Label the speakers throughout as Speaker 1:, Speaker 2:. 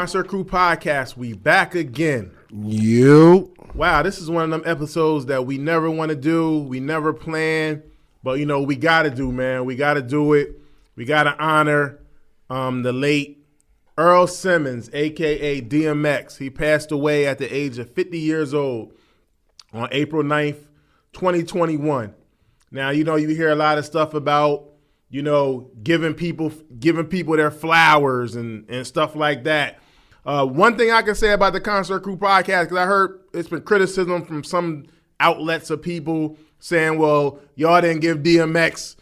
Speaker 1: Concert Crew Podcast, we back again.
Speaker 2: You.
Speaker 1: Wow, this is one of them episodes that we never want to do. We never plan, but we got to do, man. We got to do it. We got to honor the late Earl Simmons, a.k.a. DMX. He passed away at the age of 50 years old on April 9th, 2021. Now, you hear a lot of stuff about, giving people their flowers and stuff like that. One thing I can say about the Concert Crew Podcast, because I heard it's been criticism from some outlets of people saying, well, y'all didn't give DMX,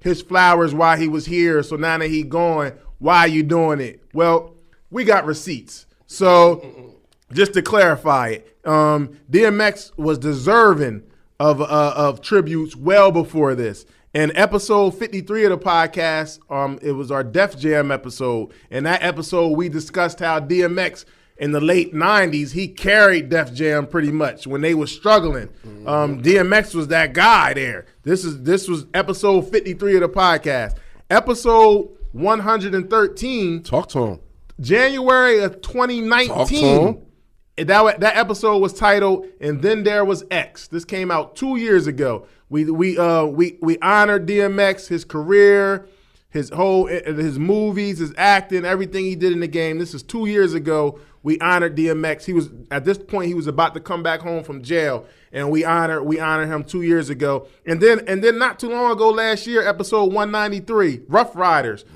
Speaker 1: his flowers while he was here. So now that he gone, why are you doing it? Well, we got receipts. So just to clarify it, DMX was deserving of tributes well before this. In episode 53 of the podcast, it was our Def Jam episode. In that episode, we discussed how DMX in the late 90s, he carried Def Jam pretty much when they were struggling. DMX was that guy there. This was episode 53 of the podcast. Episode 113.
Speaker 2: Talk to him.
Speaker 1: January of 2019.
Speaker 2: Talk to him.
Speaker 1: That episode was titled "And Then There Was X." This came out 2 years ago. We honored DMX, his career, his movies, his acting, everything he did in the game. This is 2 years ago. We honored DMX. At this point he was about to come back home from jail, and we honored him 2 years ago. And then not too long ago, last year, episode 193, Ruff Ryders,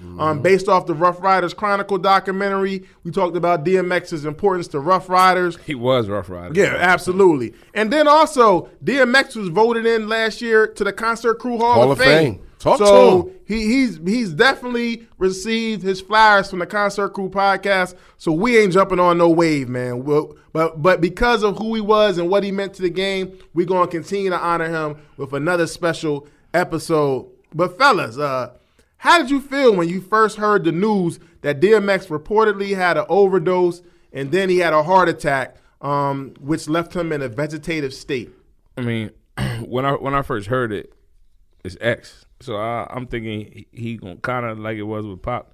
Speaker 1: based off the Ruff Ryders Chronicle documentary. We talked about DMX's importance to Ruff Ryders.
Speaker 3: He was Ruff Ryders.
Speaker 1: Yeah, absolutely. And then also, DMX was voted in last year to the Concert Crew Hall of Fame.
Speaker 2: Talk to him.
Speaker 1: He's definitely received his flowers from the Concert Crew Podcast. So we ain't jumping on no wave, man. But because of who he was and what he meant to the game, we're gonna continue to honor him with another special episode. But fellas, how did you feel when you first heard the news that DMX reportedly had an overdose and then he had a heart attack, which left him in a vegetative state?
Speaker 3: I mean, when I first heard it, it's X. So I'm thinking he gonna kind of like it was with Pop.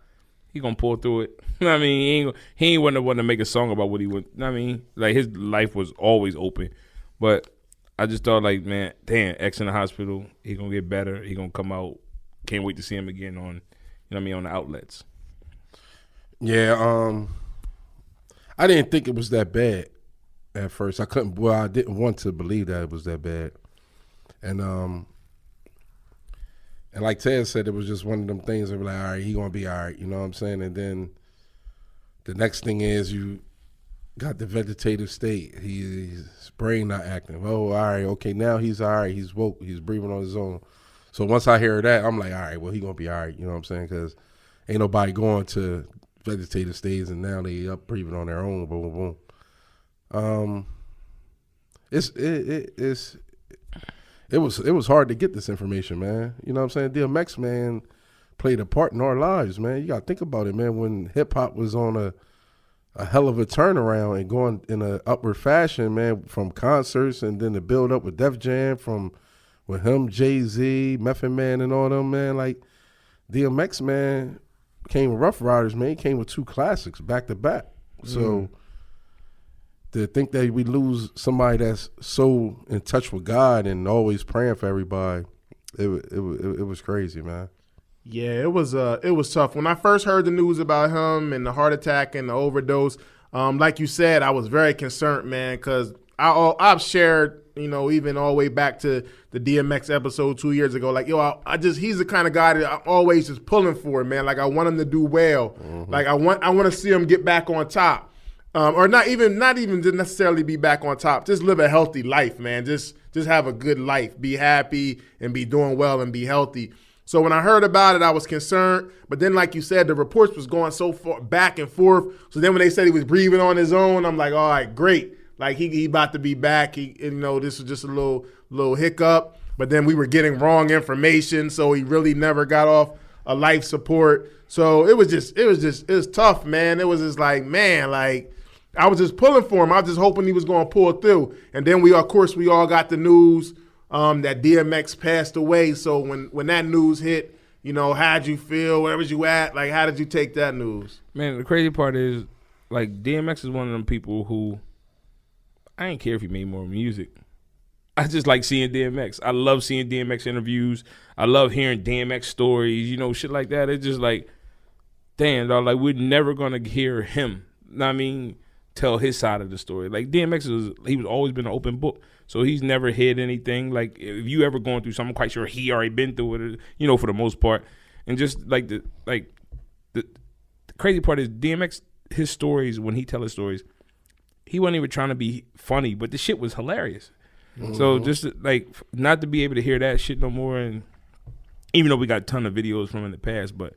Speaker 3: He gonna pull through it. I mean, he ain't want to make a song about what he would. I mean, like his life was always open, but I just thought like, man, damn, X in the hospital. He gonna get better. He gonna come out. Can't wait to see him again on, on the outlets.
Speaker 2: Yeah, I didn't think it was that bad at first. I didn't want to believe that it was that bad, and like Ted said, it was just one of them things that were like, all right, he gonna be all right, you know what I'm saying? And then the next thing is you got the vegetative state. His brain not acting. Oh, all right, okay, now he's all right. He's woke. He's breathing on his own. So once I hear that, I'm like, all right, well, he gonna be all right, you know what I'm saying? Because ain't nobody going to vegetative states and now they up breathing on their own. Boom, boom, boom. It was hard to get this information, man. You know what I'm saying? DMX, man, played a part in our lives, man. You got to think about it, man. When hip-hop was on a hell of a turnaround and going in an upward fashion, man, from concerts and then the build up with Def Jam, with him, Jay-Z, Method Man and all them, man. Like, DMX, man, came with Ruff Ryders, man. He came with two classics back to back. So to think that we lose somebody that's so in touch with God and always praying for everybody, it was crazy, man.
Speaker 1: Yeah, it was tough. When I first heard the news about him and the heart attack and the overdose, like you said, I was very concerned, man, because I've shared, even all the way back to the DMX episode 2 years ago, like, he's the kind of guy that I'm always just pulling for, man. Like, I want him to do well. Mm-hmm. Like, I want to see him get back on top. Or not even to necessarily be back on top. Just live a healthy life, man. Just have a good life. Be happy and be doing well and be healthy. So when I heard about it, I was concerned. But then, like you said, the reports was going so far back and forth. So then when they said he was breathing on his own, I'm like, all right, great. Like he about to be back. This was just a little hiccup. But then we were getting wrong information, so he really never got off a life support. So it was tough, man. It was just like, man, like, I was just pulling for him. I was just hoping he was going to pull through. And then we all got the news that DMX passed away. So when that news hit, how'd you feel? Where was you at? Like, how did you take that news?
Speaker 3: Man, the crazy part is like DMX is one of them people who I ain't care if he made more music. I just like seeing DMX. I love seeing DMX interviews. I love hearing DMX stories, you know, shit like that. It's just like, damn, dog, like we're never gonna hear him. I mean, tell his side of the story. Like DMX he was always been an open book, so he's never hid anything. Like if you ever going through something, I'm quite sure he already been through it, you know, for the most part. And just like the crazy part is DMX, his stories, when he tell his stories, he wasn't even trying to be funny, but the shit was hilarious. Mm-hmm. So just like not to be able to hear that shit no more, and even though we got a ton of videos from in the past, but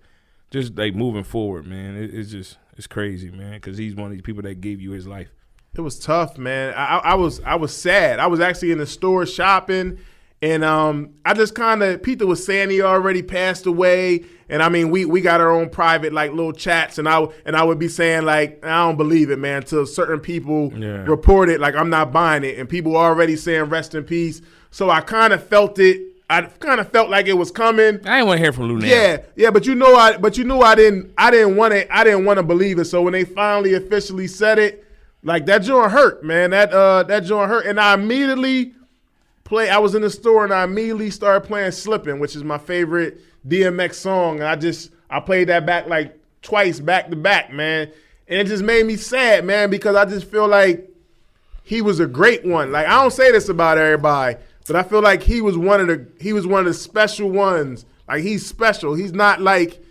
Speaker 3: just like moving forward, man, it's crazy, man, because he's one of these people that gave you his life.
Speaker 1: It was tough, man. I was sad. I was actually in the store shopping, and I just kind of, Peter was saying he already passed away, and I mean we got our own private like little chats, and I would be saying like, I don't believe it, man, till certain people report it, like I'm not buying it, and people already saying rest in peace. So I kind of felt it. I kind of felt like it was coming.
Speaker 3: I didn't want to hear from Lou now.
Speaker 1: Yeah, but you know I didn't want to believe it. So when they finally officially said it, like that joint hurt, man. That joint hurt, and I immediately I was in the store and I immediately started playing "Slippin'," which is my favorite DMX song. And I played that back like twice back to back, man. And it just made me sad, man, because I just feel like he was a great one. Like I don't say this about everybody, but I feel like he was one of the special ones. Like he's special. He's not like,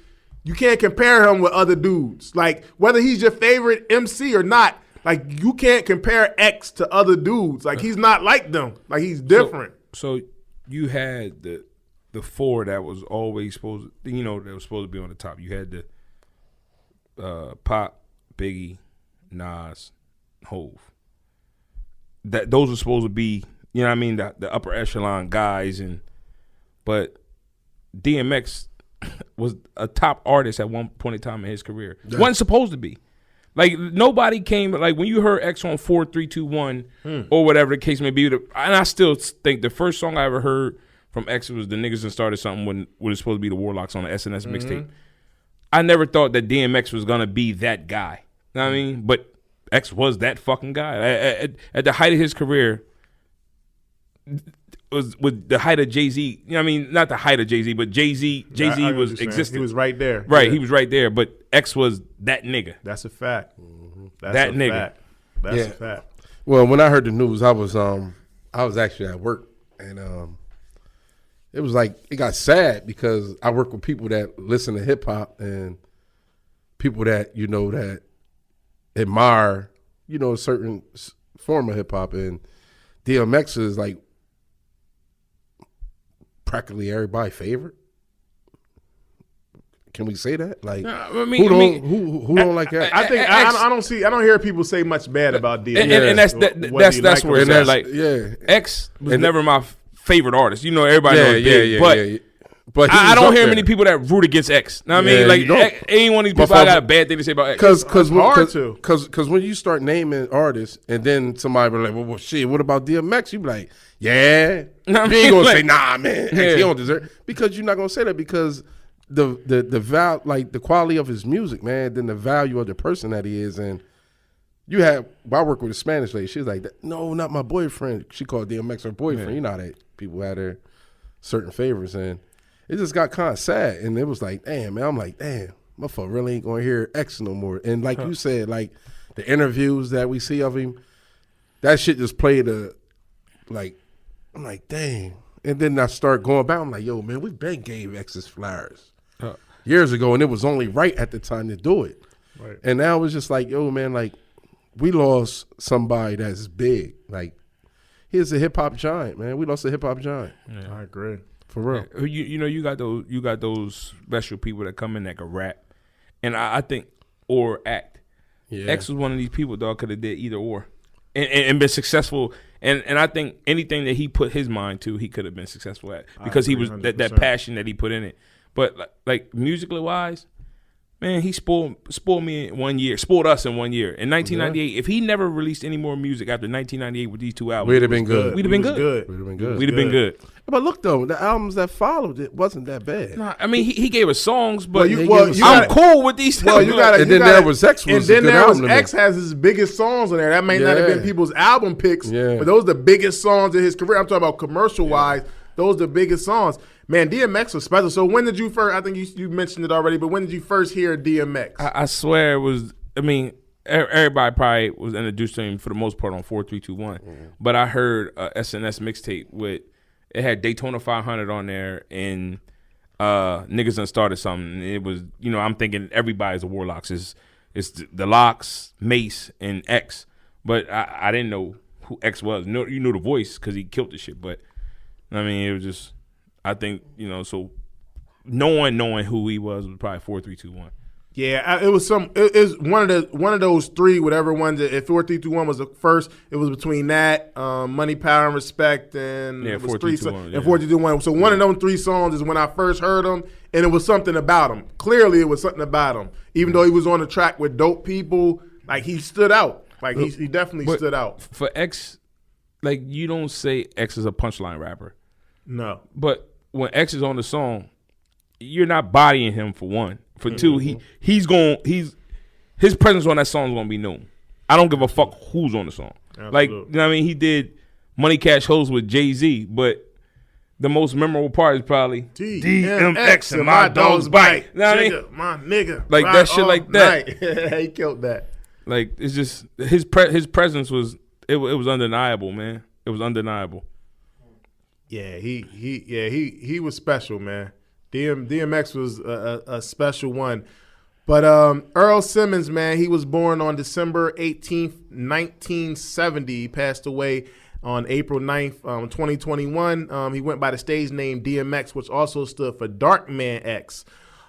Speaker 1: you can't compare him with other dudes. Like whether he's your favorite MC or not, like you can't compare X to other dudes. Like he's not like them. Like he's different.
Speaker 3: So you had the four that was always supposed to, you know, that was supposed to be on the top. You had the Pop, Biggie, Nas, Hove. Those were supposed to be, you know what I mean, the upper echelon guys, but DMX was a top artist at one point in time in his career. Yeah. Wasn't supposed to be. Like nobody came, like when you heard X on 4, 3, 2, 1 or whatever the case may be, and I still think the first song I ever heard from X was the Niggas Done Started Something when it was supposed to be the Warlocks on the SNS mixtape. I never thought that DMX was gonna be that guy. You know what I mean? But X was that fucking guy. At the height of his career, was with the height of Jay-Z. You know what I mean? Not the height of Jay-Z, but Jay-Z was existing.
Speaker 1: He was right there.
Speaker 3: Right, he was right there. But X was that nigga.
Speaker 1: That's a fact. That's
Speaker 3: that
Speaker 1: a
Speaker 3: nigga.
Speaker 1: Fact. That's a fact.
Speaker 2: Well, when I heard the news, I was actually at work, and it was like, it got sad because I work with people that listen to hip hop and people that, you know, that admire, you know, a certain form of hip hop, and DMX is like practically everybody's favorite. Can we say that? Like, who don't like that?
Speaker 1: I think I don't hear people say much bad about DMX.
Speaker 3: And that's where it's at. Like, X was never my favorite artist. You know, everybody knows Big, but I don't hear many people that root against X. Know what I mean? Like, any one of these people I got a bad thing to say about X.
Speaker 2: Because when you start naming artists and then somebody be like, well, shit, what about DMX? You be like, yeah. You ain't gonna say, nah, man, X, he don't deserve it. Because you're not gonna say that, because the like the quality of his music, man, then the value of the person that he is. And you have, I work with a Spanish lady. She's like, no, not my boyfriend. She called DMX her boyfriend. You know how that people had their certain favorites, and it just got kind of sad. And it was like, damn, man. I'm like, damn, motherfucker really ain't gonna hear X no more. And like you said, like the interviews that we see of him, that shit just played like, I'm like, dang. And then I start going back. I'm like, yo, man, we been gave X's flowers years ago, and it was only right at the time to do it. Right. And now it's just like, yo, man, like we lost somebody that's big. Like, he's a hip hop giant, man. We lost a hip hop giant.
Speaker 1: Yeah, I agree.
Speaker 2: For real.
Speaker 3: You know, you got those special people that come in that can rap, and I think or act. Yeah. X was one of these people, dog, could have did either or, and been successful. And I think anything that he put his mind to, he could have been successful at, because he was that passion that he put in it. But like musically wise, Man, he spoiled me in 1 year, spoiled us in 1 year. In 1998, if he never released any more music after 1998 with these two albums,
Speaker 2: we'd have been good.
Speaker 3: We'd have been good. We'd have been good.
Speaker 2: But look though, the albums that followed it wasn't that bad.
Speaker 3: Nah, I mean, he gave us songs, but
Speaker 1: I'm
Speaker 3: cool with these.
Speaker 1: Well, you got
Speaker 2: and then there was X.
Speaker 1: And then there was X has his biggest songs on there. That may not have been people's album picks, but those are the biggest songs in his career. I'm talking about commercial wise. Those are the biggest songs. Man, DMX was special. So when did you first, I think you mentioned it already, but when did you first hear DMX?
Speaker 3: I swear it was, I mean, everybody probably was introduced to him for the most part on 4321. But I heard a SNS mixtape with, it had Daytona 500 on there and Niggas Done Started Something. It was, you know, I'm thinking everybody's a Warlocks. It's the Locks, Mace, and X. But I didn't know who X was. You knew the voice because he killed the shit. But, I mean, it was just, I think, you know, so knowing who he was probably 4321.
Speaker 1: Yeah, it was one of those three, whatever ones. If 4321 was the first, it was between that, Money, Power, and Respect, and
Speaker 3: 4321.
Speaker 1: And 4321. So one of those three songs is when I first heard them, and it was something about him. Clearly, it was something about him. Even though he was on the track with dope people, like he stood out. Like he definitely stood out.
Speaker 3: For X, like you don't say X is a punchline rapper.
Speaker 1: No,
Speaker 3: but when X is on the song, you're not bodying him for one. For two, his presence on that song is gonna be known. I don't give a fuck who's on the song. Absolutely. Like, you know what I mean? He did Money Cash Hoes with Jay-Z, but the most memorable part is probably DMX and my dog's bite. You know what I mean?
Speaker 1: My nigga.
Speaker 3: Like that shit like that.
Speaker 1: He killed that.
Speaker 3: Like it's just his presence was it was undeniable, man. It was undeniable.
Speaker 1: Yeah, he was special, man. DMX was a special one. But Earl Simmons, man, he was born on December 18th, 1970. He passed away on April 9th, 2021. He went by the stage name DMX, which also stood for Dark Man X.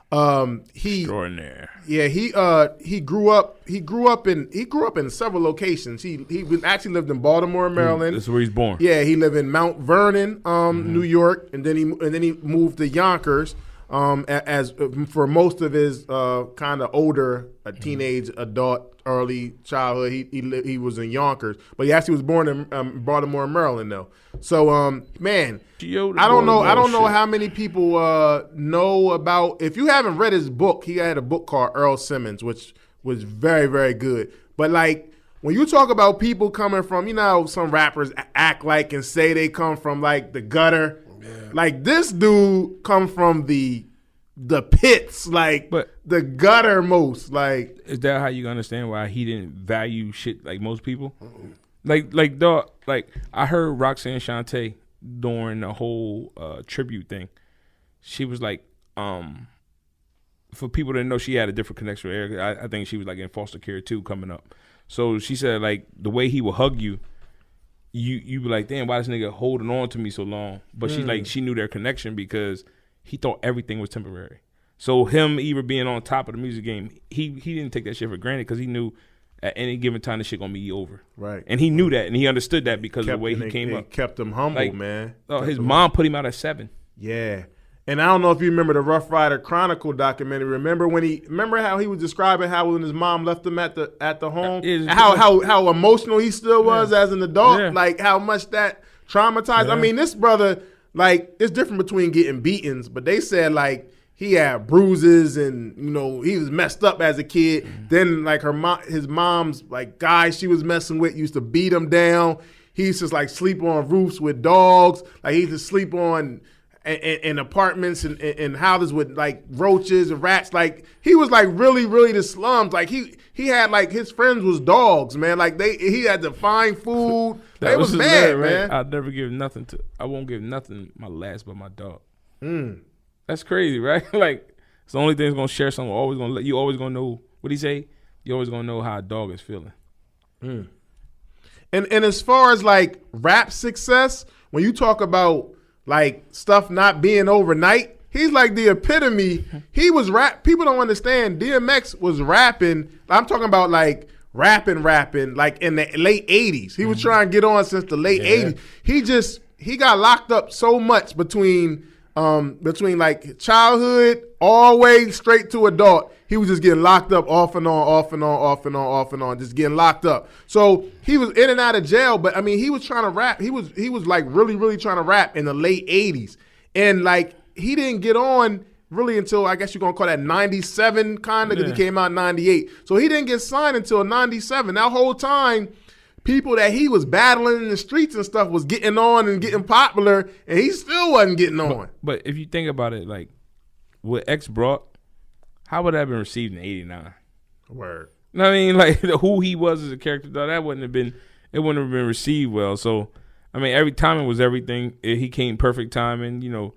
Speaker 3: Extraordinary.
Speaker 1: Yeah, he grew up in several locations. He actually lived in Baltimore, Maryland.
Speaker 3: That's where he's born.
Speaker 1: Yeah, he lived in Mount Vernon, New York, and then he moved to Yonkers. As for most of his kind of older teenage, adult, early childhood, he was in Yonkers, but he actually was born in Baltimore, Maryland, though. So, man, I don't know how many people know about. If you haven't read his book, he had a book called Earl Simmons, which was very, very good. But like when you talk about people coming from, you know, some rappers act like and say they come from like the gutter. Yeah. Like this dude come from the pits, like the gutter most. Like,
Speaker 3: is that how you understand why he didn't value shit like most people? Like dog, like I heard Roxanne Shante during the whole tribute thing. She was like, for people that know, she had a different connection with Eric. I think she was like in foster care too coming up. So she said like the way he would hug you. You be like, damn, why this nigga holding on to me so long? But she's like, she knew their connection because he thought everything was temporary. So him even being on top of the music game, he didn't take that shit for granted because he knew at any given time the shit gonna be over. Right. And he knew that and he understood that because of the way he came up.
Speaker 1: Kept him humble, like, man.
Speaker 3: His mom put him out at 7.
Speaker 1: Yeah. And I don't know if you remember the Ruff Ryder Chronicle documentary. Remember how he was describing how when his mom left him at the home, and how emotional he still was as an adult, like how much that traumatized. I mean, this brother, like, it's different between getting beatings, but they said like he had bruises and you know he was messed up as a kid. Then like his mom's like guys she was messing with used to beat him down. He used to like sleep on roofs with dogs. Like he used to sleep on. In apartments and houses with like roaches and rats, like he was like really, really the slums. Like he had like his friends was dogs, man. Like he had to find food. They was bad, man.
Speaker 3: I'd never give nothing I won't give nothing my last but my dog. That's crazy, right? Like it's the only thing that's gonna share something. You always gonna know what he say. You always gonna know how a dog is feeling.
Speaker 1: And as far as like rap success, when you talk about like stuff not being overnight, he's like the epitome. He was rap. People don't understand. DMX was rapping. I'm talking about like rapping like in the late 80s. He was trying to get on since the late 80s. He got locked up so much between like childhood all the way straight to adult. he was just getting locked up off and on, just getting locked up. So he was in and out of jail, but I mean, he was trying to rap. He was like really trying to rap in the late 80s. And like, he didn't get on really until, I guess you're going to call that 97 kind of, because he came out in 98. So he didn't get signed until 97. That whole time, people that he was battling in the streets and stuff was getting on and getting popular, and he still wasn't getting on.
Speaker 3: But if you think about it, like, what X brought, how would that have been received in 89?
Speaker 1: Word.
Speaker 3: You know what I mean? Like, who he was as a character, though, it wouldn't have been received well. So, I mean, every timing was everything. He came perfect timing, you know.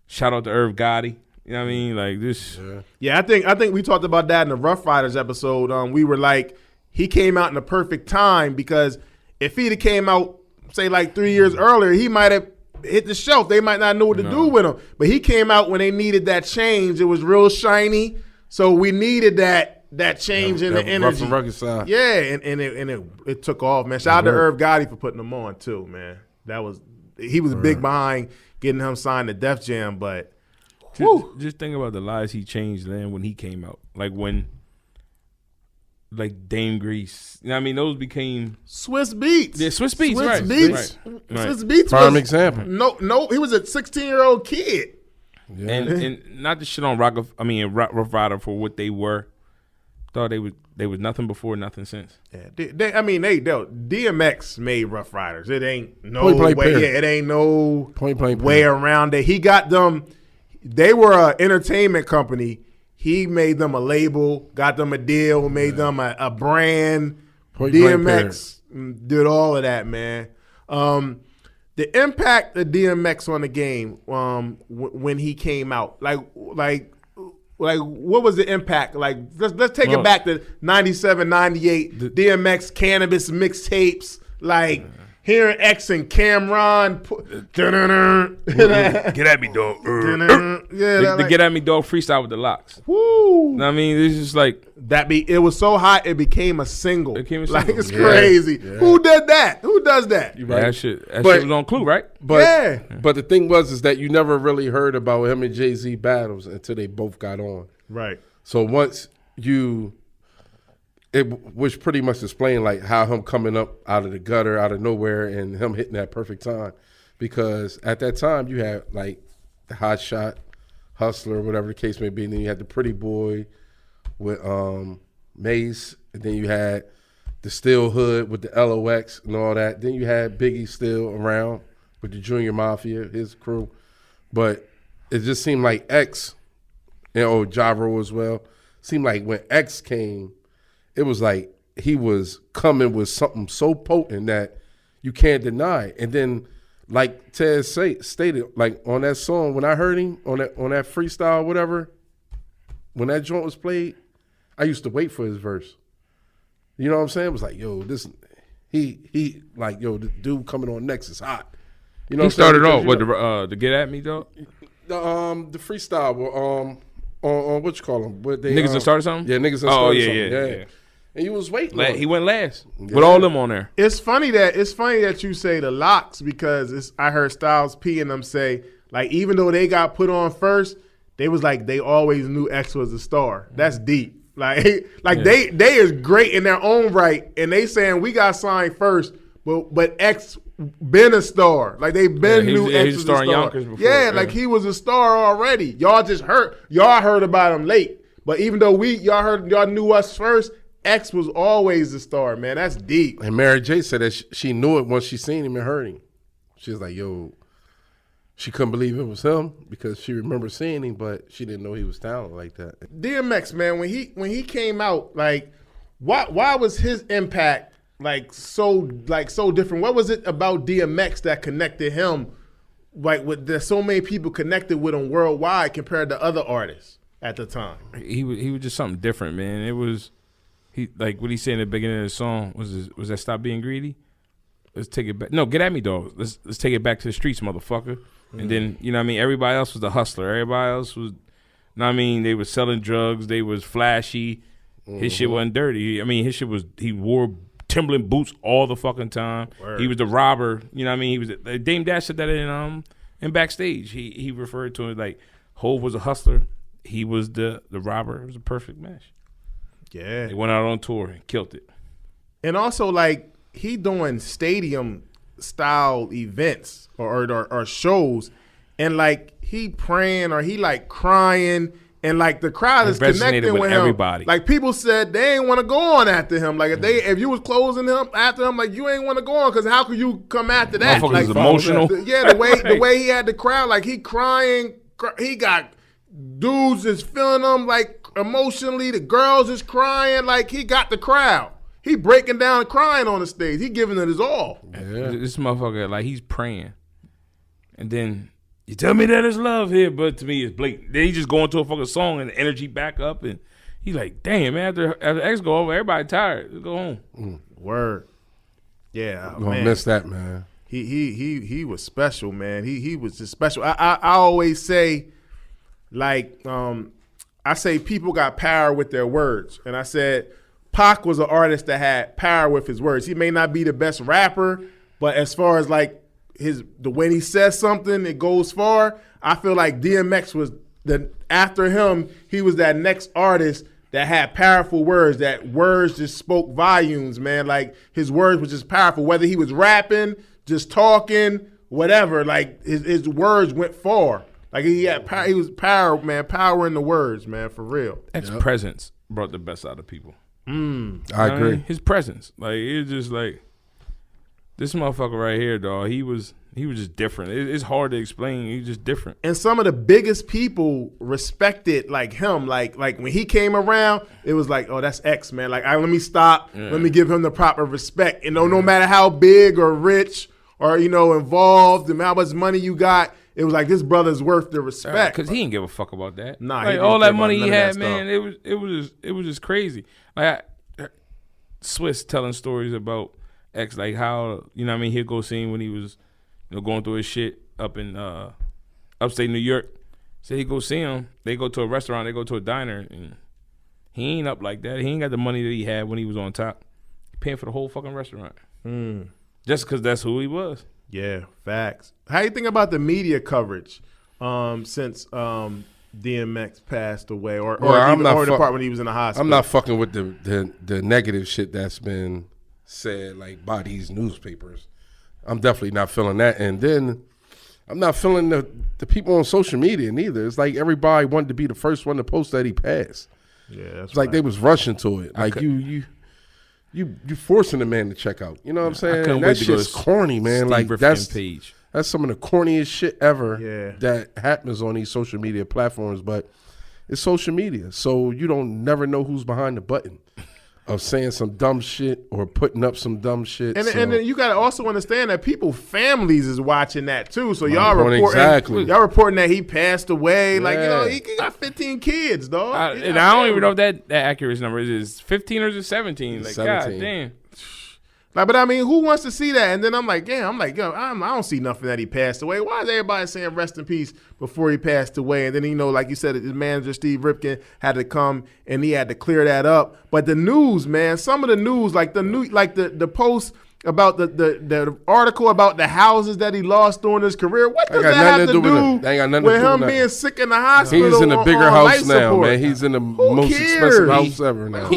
Speaker 3: Shout out to Irv Gotti. You know what I mean? Like this.
Speaker 1: Yeah, I think we talked about that in the Ruff Ryders episode. We were like, he came out in the perfect time, because if he'd have came out, say, like 3 years earlier, he might have hit the shelf. They might not know what to do with him. But he came out when they needed that change. It was real shiny. So we needed that change in the energy.
Speaker 2: Rough and rugged side.
Speaker 1: Yeah, and it took off, man. Shout out to Irv Gotti for putting him on too, man. He was big behind getting him signed to Def Jam, but
Speaker 3: just think about the lives he changed then when he came out. Like when, like Dame Grease. You know what I mean? Those became
Speaker 1: Swiss Beats.
Speaker 3: Yeah, Swiss Beats, right.
Speaker 1: Swiss Beats.
Speaker 2: Prime example.
Speaker 1: No, he was a 16-year-old kid.
Speaker 3: Yeah. And not to shit on Rough Rider for what they were. Thought they was nothing before, nothing since.
Speaker 1: Yeah, DMX made Rough Riders. It ain't no way. Yeah, it ain't no way around it. He got them. They were an entertainment company. He made them a label, got them a deal, made them a brand. DMX did all of that, man. The impact of DMX on the game when he came out, like what was the impact? Like let's take it back to 97, 98, DMX Cannabis mixtapes, like hearing X and Cameron.
Speaker 3: Get at me, dog. The Get at me, dog freestyle with the Locks.
Speaker 1: Woo!
Speaker 3: I mean, it's just like
Speaker 1: it was so hot it became a single.
Speaker 3: It became a
Speaker 1: like
Speaker 3: single.
Speaker 1: It's crazy. Yeah. Who did that? Who does that?
Speaker 3: Right. That shit was on Clue, right?
Speaker 2: But the thing is that you never really heard about him and Jay-Z battles until they both got on.
Speaker 1: Right.
Speaker 2: So once which pretty much explained like how him coming up out of the gutter, out of nowhere, and him hitting that perfect time. Because at that time you had like the Hot Shot, Hustler, whatever the case may be, and then you had the Pretty Boy with Mace, and then you had the Steel Hood with the LOX and all that. Then you had Biggie still around with the Junior Mafia, his crew. But it just seemed like X, and Ja Rule as well, seemed like when X came, it was like he was coming with something so potent that you can't deny it. And then, like Ted stated, like on that song, when I heard him on that freestyle, whatever, when that joint was played, I used to wait for his verse. You know what I'm saying? It was like, yo, he like, yo, the dude coming on next is hot. You know,
Speaker 3: he started off with the Get At Me, dog.
Speaker 2: The freestyle, on what you call them?
Speaker 3: Niggas that started something?
Speaker 2: Yeah, niggas that started something. Yeah. And you was waiting.
Speaker 3: He went last with all them on there.
Speaker 1: It's funny that you say the Locks, because I heard Styles P and them say, like, even though they got put on first, they was like they always knew X was a star. That's deep. Like they is great in their own right, and they saying we got signed first, but X been a star. Like they been knew X was a star.
Speaker 3: Yonkers before,
Speaker 1: like he was a star already. Y'all heard about him late, but even though y'all knew us first, X was always the star, man. That's deep.
Speaker 2: And Mary J said that she knew it once she seen him and heard him. She was like, yo, she couldn't believe it was him because she remembered seeing him, but she didn't know he was talented like that.
Speaker 1: DMX, man, when he came out, like, why was his impact so different? What was it about DMX that connected him, like, with there's so many people connected with him worldwide compared to other artists at the time?
Speaker 3: He was just something different, man. It was like what he said in the beginning of the song was that Stop Being Greedy? Let's take it back. No, Get At Me, dog. Let's take it back to the streets, motherfucker. And then, you know what I mean, everybody else was the hustler. Everybody else was, you know what I mean, they was selling drugs. They was flashy. His shit wasn't dirty. I mean, his shit was, he wore Timberland boots all the fucking time. Word. He was the robber. You know what I mean? He was, Dame Dash said that in Backstage. He referred to it like Hov was a hustler. he was the robber. It was a perfect match.
Speaker 1: Yeah.
Speaker 3: They went out on tour and killed it.
Speaker 1: And also, like, he doing stadium style events or shows, and like he praying or he like crying, and like the crowd is connecting with him.
Speaker 3: Everybody.
Speaker 1: Like, people said they ain't want to go on after him. Like, if you was closing him after him, like, you ain't want to go on, because how could you come after that?
Speaker 3: Motherfuckers
Speaker 1: Like,
Speaker 3: is emotional.
Speaker 1: The way he had the crowd, like, he crying. He got dudes is feeling him like emotionally. The girls is crying. Like, he got the crowd. He breaking down and crying on the stage. He giving it his all.
Speaker 3: Yeah. This motherfucker, like, he's praying, and then you tell me that it's love here, but to me it's blatant. Then he just go into a fucking song and the energy back up, and he like, damn, man, after X go over, everybody tired. Let's go home.
Speaker 1: Word. Yeah,
Speaker 2: I'm gonna miss that, man.
Speaker 1: He was special, man. He was just special. I always say, like, I say people got power with their words, and I said Pac was an artist that had power with his words. He may not be the best rapper, but as far as like the when he says something, it goes far. I feel like DMX was after him, he was that next artist that had powerful words. That words just spoke volumes, man. Like, his words was just powerful. Whether he was rapping, just talking, whatever. Like, his words went far. Like, he had power. He was power, man. Power in the words, man. For real.
Speaker 3: X presence brought the best out of people.
Speaker 2: I agree.
Speaker 3: His presence, like, it's just like this motherfucker right here, dog. He was just different. It's hard to explain. He's just different.
Speaker 1: And some of the biggest people respected like him. Like when he came around, it was like, oh, that's X, man. Like, let me stop. Yeah. Let me give him the proper respect. You know, no matter how big or rich or, you know, involved and how much money you got, it was like, this brother's worth the respect.
Speaker 3: Because he didn't give a fuck about that.
Speaker 1: Nah,
Speaker 3: like, all that money he had, man, it was just crazy. Like, Swiss telling stories about X, like how, you know what I mean, he'd go see him when he was, you know, going through his shit up in upstate New York. So he'd go see him. They go to a restaurant, they go to a diner, and he ain't up like that. He ain't got the money that he had when he was on top. He paying for the whole fucking restaurant. Just because that's who he was.
Speaker 1: Yeah, facts. How you think about the media coverage since DMX passed away, or the part when he was in the hospital?
Speaker 2: I'm not fucking with the negative shit that's been said, like, by these newspapers. I'm definitely not feeling that. And then I'm not feeling the people on social media neither. It's like everybody wanted to be the first one to post that he passed.
Speaker 1: Yeah, that's
Speaker 2: it's like they was rushing to it. Like, you forcing the man to check out. You know what I'm saying? And that shit's corny, man. Like, that's some of the corniest shit ever that happens on these social media platforms. But it's social media, so you don't never know who's behind the button of saying some dumb shit or putting up some dumb shit.
Speaker 1: And then you got to also understand that families is watching that too. So y'all reporting that he passed away. Yeah. Like, you know, he got 15 kids, dog.
Speaker 3: And I don't even know if that accurate number is 15 or is it 17. Like, 17. God damn.
Speaker 1: Like, but I mean, who wants to see that? And then I'm like, yo, I don't see nothing that he passed away. Why is everybody saying rest in peace before he passed away? And then, you know, like you said, his manager Steve Ripken had to come and he had to clear that up. But the news, man, some of the news, like the post about the article about the houses that he lost during his career. What does that have to do with him being sick in the hospital?
Speaker 2: He's in a bigger house now, man. He's in the most expensive house ever now.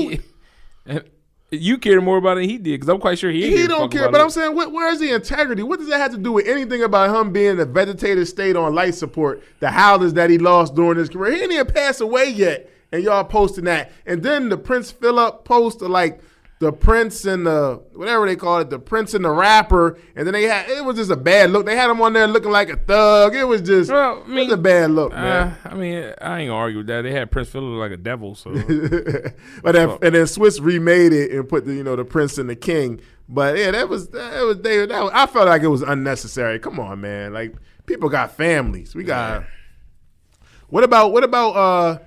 Speaker 3: You cared more about it than he did, because I'm quite sure he
Speaker 1: don't care. But I'm saying, where's the integrity? What does that have to do with anything about him being in a vegetative state on life support? The houses that he lost during his career. He didn't even pass away yet, and y'all posting that. And then the Prince Philip post of like the Prince and the whatever they call it, the Prince and the rapper, and then it was just a bad look. They had him on there looking like a thug. It was just it was a bad look, man.
Speaker 3: I mean, I ain't gonna argue with that. They had Prince Philip like a devil, so.
Speaker 1: And then Swiss remade it and put the Prince and the King. But yeah, that was I felt like it was unnecessary. Come on, man. Like, people got families. We got. What about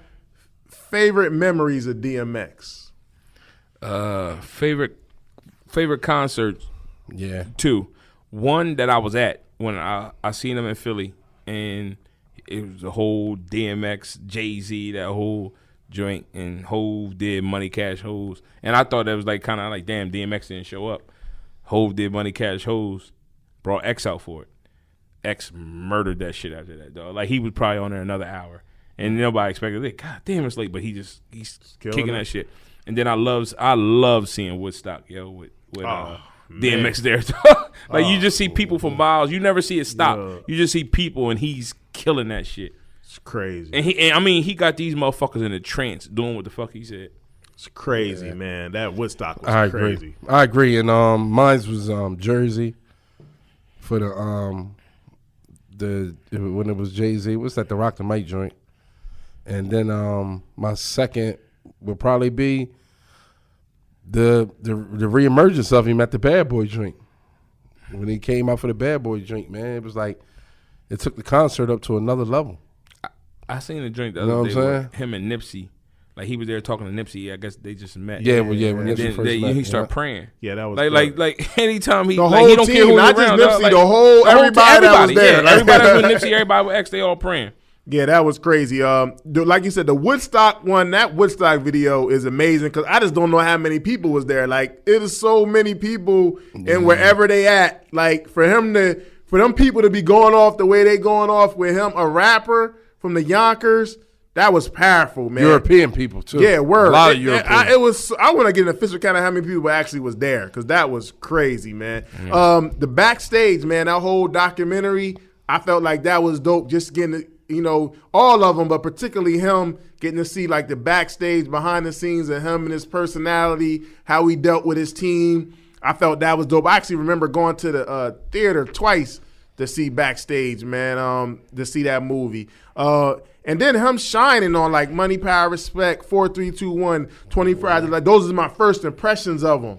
Speaker 1: favorite memories of DMX?
Speaker 3: Favorite concerts, two. One that I was at when I seen him in Philly, and it was the whole DMX, Jay-Z, that whole joint, and Hove did Money Cash Hoes, and I thought that was like kind of like, damn, DMX didn't show up. Hove did Money Cash Hoes, brought X out for it. X murdered that shit after that, dog. Like, he was probably on there another hour, and nobody expected it. God damn, it's late, but he's kicking
Speaker 1: it.
Speaker 3: that shit. And then I love seeing Woodstock, yo, with DMX there. Like you just see people for miles. You never see it stop.
Speaker 1: Yeah.
Speaker 3: You just see people, and he's killing that shit.
Speaker 1: It's crazy.
Speaker 3: And he got these motherfuckers in a trance doing what the fuck he said.
Speaker 1: It's crazy, man. That Woodstock was crazy.
Speaker 2: I agree. And mine was Jersey for the when it was Jay-Z. What's that? The Rock the Mic joint. And then my second would probably be the reemergence of him at the Bad Boy joint. When he came out for the Bad Boy joint, man, it was like it took the concert up to another level.
Speaker 3: I seen the joint the other day with him and Nipsey. Like he was there talking to Nipsey. I guess they just met.
Speaker 2: Yeah, when Nipsey first met.
Speaker 3: He started praying.
Speaker 1: Yeah, that was
Speaker 3: like anytime he
Speaker 1: the
Speaker 3: like
Speaker 1: whole
Speaker 3: he don't
Speaker 1: team,
Speaker 3: care who
Speaker 1: not
Speaker 3: around.
Speaker 1: just Nipsey, the whole everybody that was there.
Speaker 3: Yeah, everybody that was with Nipsey, everybody with X, they all praying.
Speaker 1: Yeah, that was crazy. Like you said, the Woodstock one, that Woodstock video is amazing because I just don't know how many people was there. Like, it is so many people, and wherever they at, like for them people to be going off the way they going off with him, a rapper from the Yonkers, that was powerful, man.
Speaker 2: European people too.
Speaker 1: Yeah, word.
Speaker 2: A lot of European.
Speaker 1: I want to get an official count of how many people actually was there because that was crazy, man. The backstage, man, that whole documentary, I felt like that was dope. Just getting to, all of them, but particularly him getting to see like the backstage behind the scenes of him and his personality, how he dealt with his team. I felt that was dope. I actually remember going to the theater twice to see Backstage, man, to see that movie. And then him shining on like Money, Power, Respect, 4, 3, 2, 1, 24 hours. Like those are my first impressions of him.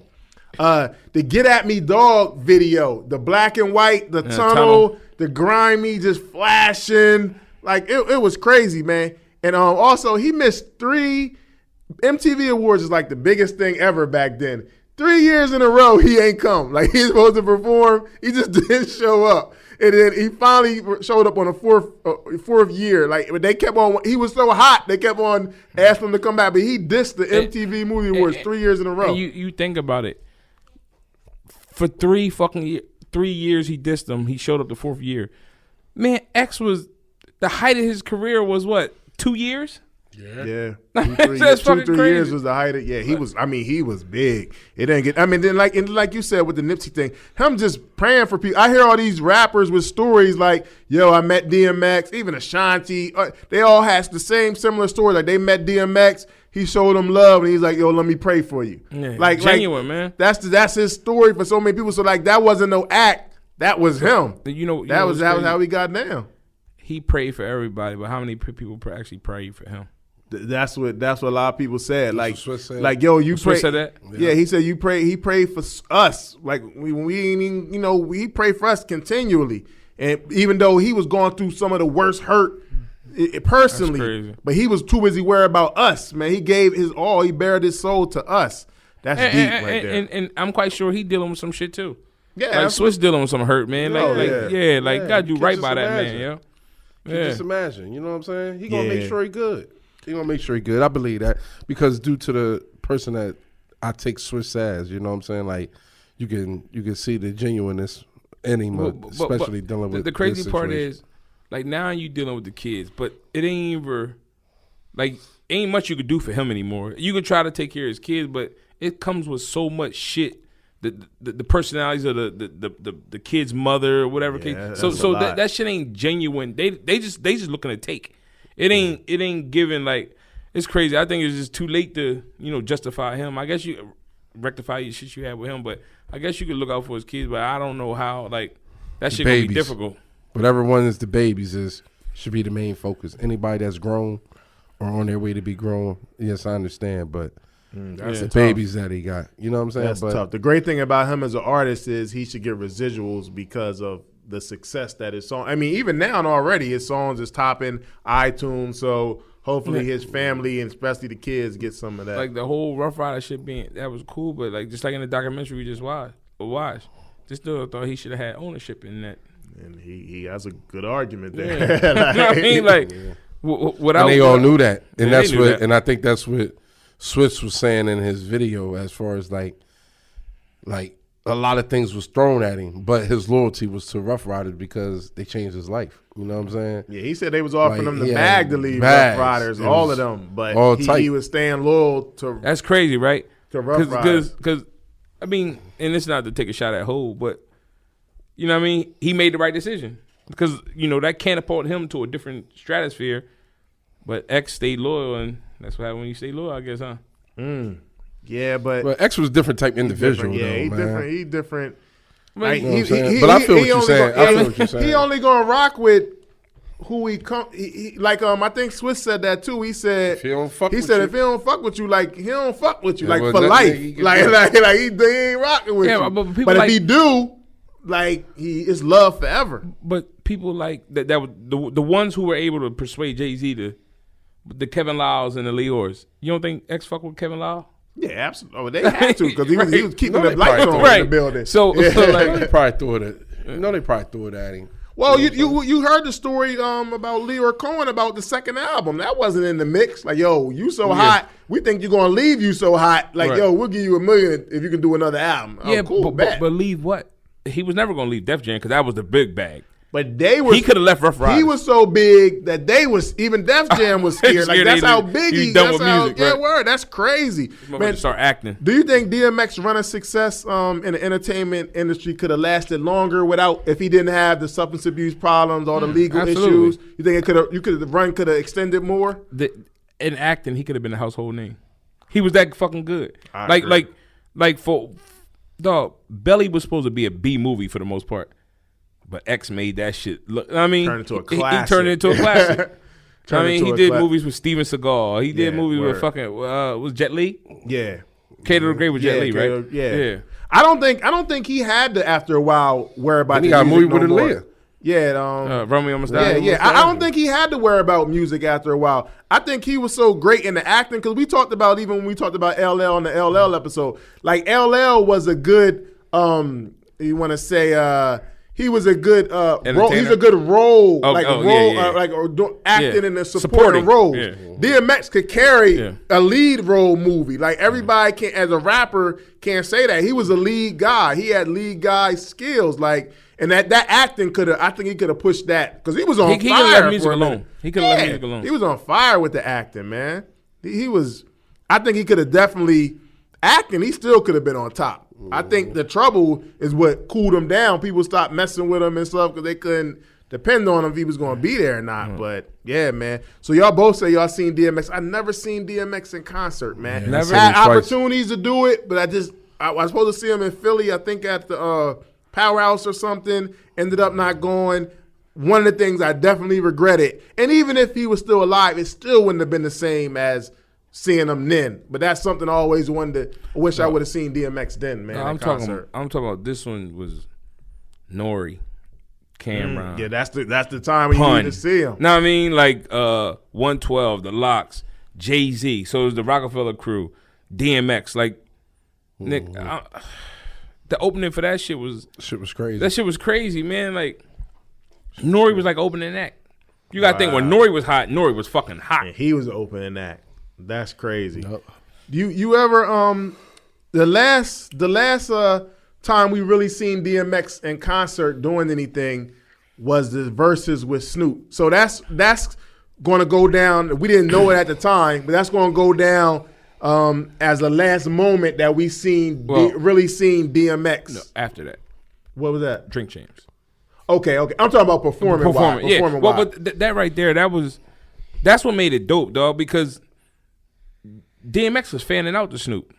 Speaker 1: The Get At Me Dog video, the black and white, the tunnel, the grimy just flashing. Like it was crazy, man. And also he missed 3 MTV Awards is like the biggest thing ever back then. 3 years in a row he ain't come. Like he's supposed to perform, he just didn't show up. And then he finally showed up on the fourth year. Like they kept on, he was so hot, they kept on asking him to come back. But he dissed the MTV Movie Awards 3 years in a row.
Speaker 3: And you think about it. For 3 years he dissed them. He showed up the 4th year. Man, X was the height of his career was what, 2 years?
Speaker 1: Yeah.
Speaker 3: 2-3
Speaker 1: 3 years was the height of, he was, he was big. It didn't get, then like you said with the Nipsey thing, him just praying for people. I hear all these rappers with stories like, yo, I met DMX, even Ashanti, they all has the same similar story. Like they met DMX, he showed them love, and he's like, yo, let me pray for you.
Speaker 3: Yeah,
Speaker 1: like
Speaker 3: genuine, man.
Speaker 1: That's his story for so many people. So like that wasn't no act, that was him. That was how he got down.
Speaker 3: He prayed for everybody, but how many people actually prayed for him?
Speaker 1: That's what a lot of people said.
Speaker 2: Said.
Speaker 1: Like yo, you pray.
Speaker 3: Said that?
Speaker 1: Yeah, he said you pray. He prayed for us. Like we pray for us continually. And even though he was going through some of the worst hurt personally, but he was too busy worried about us. Man, he gave his all. He bared his soul to us. That's deep right there.
Speaker 3: And I'm quite sure he dealing with some shit too.
Speaker 1: Yeah,
Speaker 3: like Swiss dealing with some hurt, man. Gotta do right by that man, yo.
Speaker 2: Just imagine, you know what I'm saying? He gonna make sure he good. He gonna make sure he good. I believe that because due to the person that I take Swiss as, you know what I'm saying? Like you can see the genuineness in him, especially dealing with
Speaker 3: the crazy part is, like now you dealing with the kids, but it ain't even like ain't much you could do for him anymore. You can try to take care of his kids, but it comes with so much shit. The personalities of the kid's mother or whatever.
Speaker 1: Yeah,
Speaker 3: so that shit ain't genuine. They just looking to take. It ain't given like it's crazy. I think it's just too late to justify him. I guess you rectify your shit you had with him, but I guess you could look out for his kids. But I don't know how like that shit gonna be difficult.
Speaker 2: Whatever one is the babies should be the main focus. Anybody that's grown or on their way to be grown, yes, I understand, but. That's the babies that he got. You know what I'm saying?
Speaker 1: That's tough. The great thing about him as an artist is he should get residuals because of the success that his song. Even now and already his songs is topping iTunes. So hopefully his family and especially the kids get some of that.
Speaker 3: Like the whole Rough Rider shit that was cool, but like just like in the documentary we just watched, just still thought he should have had ownership in that.
Speaker 1: And he has a good argument there.
Speaker 3: Without
Speaker 2: and they all knew that, and
Speaker 3: yeah,
Speaker 2: that's what, and I think that's what Swiss was saying in his video as far as like a lot of things was thrown at him, but his loyalty was to Rough Riders because they changed his life. You know what I'm saying?
Speaker 1: Yeah, he said they was offering
Speaker 2: Like,
Speaker 1: him the
Speaker 2: he had
Speaker 1: bag to leave
Speaker 2: bags.
Speaker 1: Rough Riders,
Speaker 2: It
Speaker 1: all
Speaker 2: was
Speaker 1: of them, but
Speaker 2: all
Speaker 1: he
Speaker 2: tight.
Speaker 1: was staying loyal to
Speaker 3: That's crazy, right?
Speaker 1: Rough Riders.
Speaker 3: Because, I mean, and it's not to take a shot at Hov, but, you know what I mean? He made the right decision. Because, you know, that catapulted him to a different stratosphere. But X stayed loyal, and that's what happens when you stay loyal, I guess, huh?
Speaker 1: Yeah, but
Speaker 2: But X was a different type individual,
Speaker 1: yeah,
Speaker 2: though,
Speaker 1: he
Speaker 2: man.
Speaker 1: different. He different.
Speaker 3: Like,
Speaker 2: You know what I'm saying? But I feel what you're saying. I feel what you're saying.
Speaker 1: He only gonna rock with who he come. Like I think Swiss said that too. He said
Speaker 2: If he don't fuck
Speaker 1: he
Speaker 2: with
Speaker 1: said
Speaker 2: you-
Speaker 1: if he don't fuck with you, like he don't fuck with you,
Speaker 2: Yeah,
Speaker 1: like
Speaker 2: well,
Speaker 1: for
Speaker 2: that
Speaker 1: life.
Speaker 2: nigga, he can
Speaker 1: Like
Speaker 2: do it.
Speaker 1: he ain't rocking with
Speaker 3: Yeah,
Speaker 1: you.
Speaker 3: but people
Speaker 1: But if
Speaker 3: like-
Speaker 1: he do, like it's love forever.
Speaker 3: But people like that the ones who were able to persuade Jay-Z to the Kevin Lyles and the Leors. You don't think X fuck with Kevin Lyle?
Speaker 1: Yeah, absolutely. Oh, they had to because he was keeping
Speaker 2: No,
Speaker 1: the
Speaker 2: they
Speaker 1: lights
Speaker 2: probably
Speaker 1: on
Speaker 3: right.
Speaker 1: in the building.
Speaker 3: So
Speaker 2: They
Speaker 3: like
Speaker 2: probably threw it at him.
Speaker 1: Well, you heard the story about Leor Cohen about the second album. That wasn't in the mix. Like, yo, you so hot. We think you're gonna leave you so hot. Like,
Speaker 3: Right.
Speaker 1: yo, we'll give you $1 million if you can do another album.
Speaker 3: yeah,
Speaker 1: Oh, cool, bet.
Speaker 3: but leave what? He was never gonna leave Def Jam because that was the big bag.
Speaker 1: But they were.
Speaker 3: He could have left Rough Riders.
Speaker 1: He was so big that they was even Def Jam was scared. Like
Speaker 3: Scared
Speaker 1: that's
Speaker 3: they
Speaker 1: how
Speaker 3: did-
Speaker 1: big
Speaker 3: he
Speaker 1: he.
Speaker 3: done
Speaker 1: That's
Speaker 3: with
Speaker 1: how.
Speaker 3: music,
Speaker 1: Yeah,
Speaker 3: right.
Speaker 1: word. That's crazy,
Speaker 3: Man, start acting.
Speaker 1: Do you think DMX run of success in the entertainment industry could have lasted longer without if he didn't have the substance abuse problems, all the legal
Speaker 3: absolutely.
Speaker 1: issues? You think the run could have extended more?
Speaker 3: In acting, he could have been a household name. He was that fucking good.
Speaker 1: I agree.
Speaker 3: Like for dog, Belly was supposed to be a B movie for the most part, but X made that shit look. I mean,
Speaker 1: Turned into a
Speaker 3: he
Speaker 1: classic.
Speaker 3: turned it into a classic. I mean, he did
Speaker 1: classic.
Speaker 3: movies with Steven Seagal. He did
Speaker 1: Yeah,
Speaker 3: movies
Speaker 1: word.
Speaker 3: with fucking was Jet Li.
Speaker 1: Yeah.
Speaker 3: Cater the Great with Jet Li,
Speaker 1: Cater-
Speaker 3: right?
Speaker 1: Yeah. I don't think he had to after a while worry about.
Speaker 2: Then he
Speaker 1: the
Speaker 2: got a
Speaker 1: music
Speaker 2: movie with
Speaker 1: more.
Speaker 2: Aaliyah.
Speaker 1: Yeah.
Speaker 3: Romeo Must
Speaker 1: Yeah,
Speaker 3: Die.
Speaker 1: yeah. I don't think he had to worry about music after a while. I think he was so great in the acting because we talked about even when we talked about LL on the LL episode. Like LL was a good. You want to say he was a good role.
Speaker 3: Entertainer?
Speaker 1: He's a good role,
Speaker 3: Oh,
Speaker 1: like
Speaker 3: oh,
Speaker 1: role,
Speaker 3: yeah, yeah.
Speaker 1: acting
Speaker 3: Yeah.
Speaker 1: in the supporting roles.
Speaker 3: Yeah.
Speaker 1: DMX could carry
Speaker 3: Yeah.
Speaker 1: a lead role movie. Like everybody can, as a rapper, can't say that he was a lead guy. He had lead guy skills. Like. And that acting could have, I think he could have pushed that because he was on
Speaker 3: He
Speaker 1: fire.
Speaker 3: could have left
Speaker 1: for
Speaker 3: music
Speaker 1: a minute.
Speaker 3: alone. He could have left music alone.
Speaker 1: He was on fire with the acting, man. He was. I think he could have definitely acting. He still could have been on top. I think the trouble is what cooled him down. People stopped messing with him and stuff because they couldn't depend on him if he was going to be there or not. But yeah, man. So y'all both say y'all seen DMX. I never seen DMX in concert, man.
Speaker 3: Yeah, never.
Speaker 1: Had
Speaker 2: Seen him twice.
Speaker 1: opportunities to do it, but I was supposed to see him in Philly. I think at the Powerhouse or something. Ended up not going. One of the things I definitely regretted, and even if he was still alive, it still wouldn't have been the same as seeing him then. But that's something I always wanted to. I wish I would have seen DMX then, man.
Speaker 3: I'm
Speaker 1: in concert.
Speaker 3: talking about this one was Nori, Cameron.
Speaker 1: Yeah, that's the time when you
Speaker 3: Pun.
Speaker 1: need to see him.
Speaker 3: Know what I mean? Like 112, The Lox, Jay-Z. So it was the Rockefeller crew, DMX. Like Nick, the opening for that shit was crazy, man. Like Nori was like opening act. You gotta think when Nori was hot, Nori was fucking hot.
Speaker 1: And he was the opening act. That's crazy. Yep. You ever the last time we really seen DMX in concert doing anything was the verses with Snoop. So that's going to go down. We didn't know it at the time, but that's going to go down as the last moment that we really seen DMX.
Speaker 3: No, after that,
Speaker 1: what was that?
Speaker 3: Drink Champs.
Speaker 1: Okay. I'm talking about performing.
Speaker 3: Yeah. Well, but that right there, that's what made it dope, dog. Because DMX was fanning out to Snoop.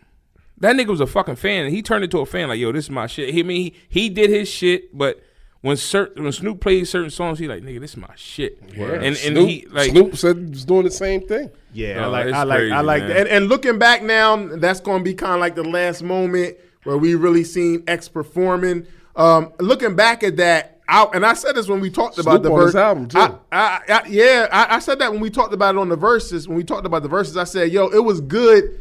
Speaker 3: That nigga was a fucking fan, and he turned into a fan. Like, yo, this is my shit. He did his shit, but when Snoop plays certain songs, he like, nigga, this is my shit.
Speaker 2: Yeah.
Speaker 3: And
Speaker 2: Snoop,
Speaker 3: he like
Speaker 2: Snoop said he was doing the same thing.
Speaker 1: Yeah,
Speaker 3: Oh,
Speaker 1: I
Speaker 3: crazy,
Speaker 1: like
Speaker 3: man.
Speaker 1: that. And looking back now, that's going to be kind of like the last moment where we really seen X performing. Looking back at that, and I said this when we talked about the
Speaker 2: on
Speaker 1: verse
Speaker 2: his album too.
Speaker 1: I said that when we talked about it on the verses. When we talked about the verses, I said, yo, it was good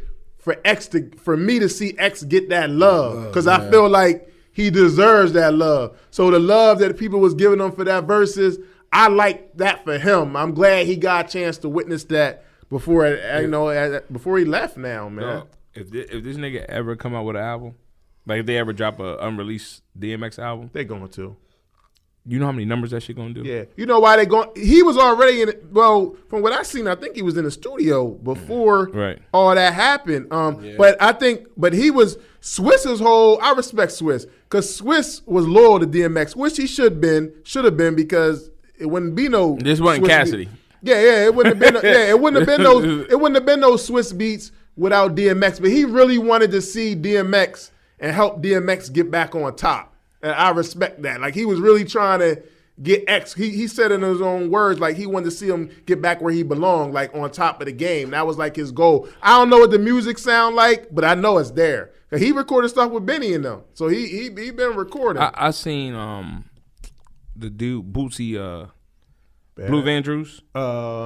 Speaker 1: for me to see X get that love because I feel like he deserves that love. So the love that people was giving him for that verses, I like that for him. I'm glad he got a chance to witness that before he left. Now, man.
Speaker 3: if this nigga ever come out with an album, Like if they ever drop a unreleased DMX album,
Speaker 1: They going to.
Speaker 3: you know how many numbers that shit gonna do?
Speaker 1: Yeah. You know why they going? He was already in it. Well, from what I seen, I think he was in the studio before
Speaker 3: Right.
Speaker 1: all that happened. But he was Swiss's whole. I respect Swiss because Swiss was loyal to DMX, which he should have been because it wouldn't be no.
Speaker 3: This wasn't
Speaker 1: Swiss
Speaker 3: Cassidy.
Speaker 1: it wouldn't have been. It wouldn't have been those. It wouldn't have been those Swiss beats without DMX. But he really wanted to see DMX and help DMX get back on top. And I respect that. Like, he was really trying to get X. He said in his own words, like, he wanted to see him get back where he belonged, like, on top of the game. That was, like, his goal. I don't know what the music sound like, but I know it's there. He recorded stuff with Benny and them. So he been recording.
Speaker 3: I seen the dude, Bootsy, Blue Vandross.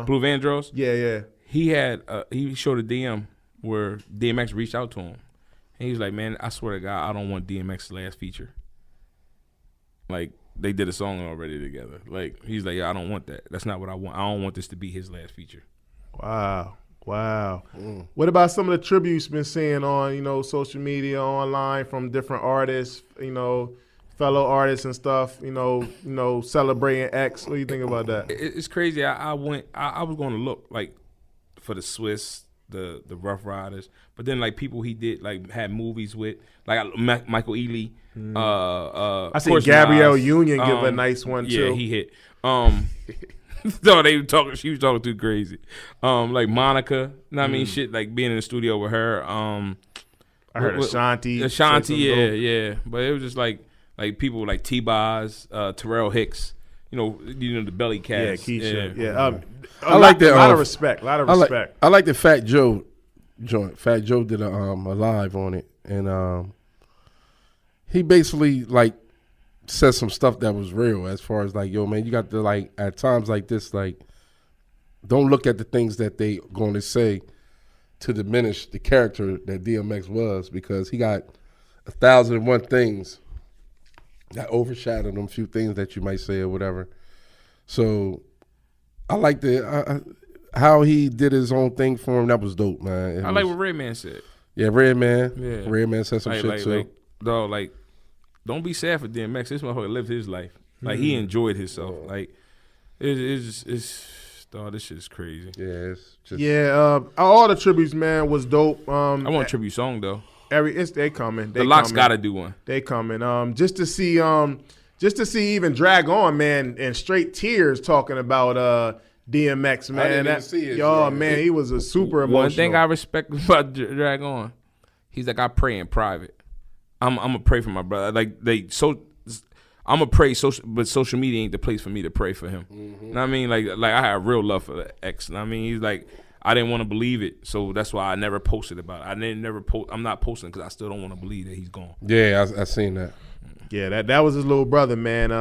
Speaker 3: Blue Vandross.
Speaker 1: Yeah.
Speaker 3: He had he showed a DM where DMX reached out to him. And he was like, man, I swear to God, I don't want DMX's last feature. Like, they did a song already together. Like, he's like, yeah, I don't want that. That's not what I want. I don't want this to be his last feature.
Speaker 1: Wow. What about some of the tributes been seeing on, social media, online from different artists, fellow artists and stuff, celebrating X? What do you think about that?
Speaker 3: It's crazy. I was going to look, like, for the Swiss, the Ruff Ryders, but then, like, people he did, like, had movies with, like, Michael Ealy.
Speaker 1: I see Gabrielle Union give a nice one too.
Speaker 3: Yeah, he hit. No, they were talking. She was talking too crazy. Like Monica. I mean, shit. Like being in the studio with her. I
Speaker 1: heard Ashanti.
Speaker 3: Yeah. But it was just like people like T-Boz, Terrell Hicks. The Belly Cats.
Speaker 1: Yeah, Keisha. Yeah.
Speaker 2: I like that.
Speaker 1: A lot of respect.
Speaker 2: I like the Fat Joe joint. Fat Joe did a live on it, and he basically like said some stuff that was real as far as like, yo, man, you got to like at times like this, like don't look at the things that they going to say to diminish the character that DMX was, because he got 1,001 things that overshadowed them few things that you might say or whatever. So I like how he did his own thing for him. That was dope, man.
Speaker 3: Like what Redman said.
Speaker 2: Yeah, Redman.
Speaker 3: Yeah.
Speaker 2: Redman said some shit too.
Speaker 3: Don't be sad for DMX. This motherfucker lived his life. Like, he enjoyed himself. Like, it's this shit is crazy.
Speaker 2: Yeah, it's just
Speaker 1: all the tributes, man, was dope.
Speaker 3: I want a tribute song though.
Speaker 1: They coming.
Speaker 3: The Locks got to do one.
Speaker 1: They coming. Just to see even Drag On, man, and straight tears talking about DMX, man.
Speaker 2: I didn't even see it.
Speaker 1: Man, he was a super emotional.
Speaker 3: One thing I respect about Drag On, he's like, I pray in private. I'm gonna pray for my brother. I'm gonna pray but social media ain't the place for me to pray for him. Mm-hmm. You know what I mean? Like I have real love for the X. You know what I mean? He's like, I didn't want to believe it, so that's why I never posted about it. I'm not posting because I still don't want to believe that he's gone.
Speaker 2: Yeah, I seen that.
Speaker 1: Yeah, that was his little brother, man.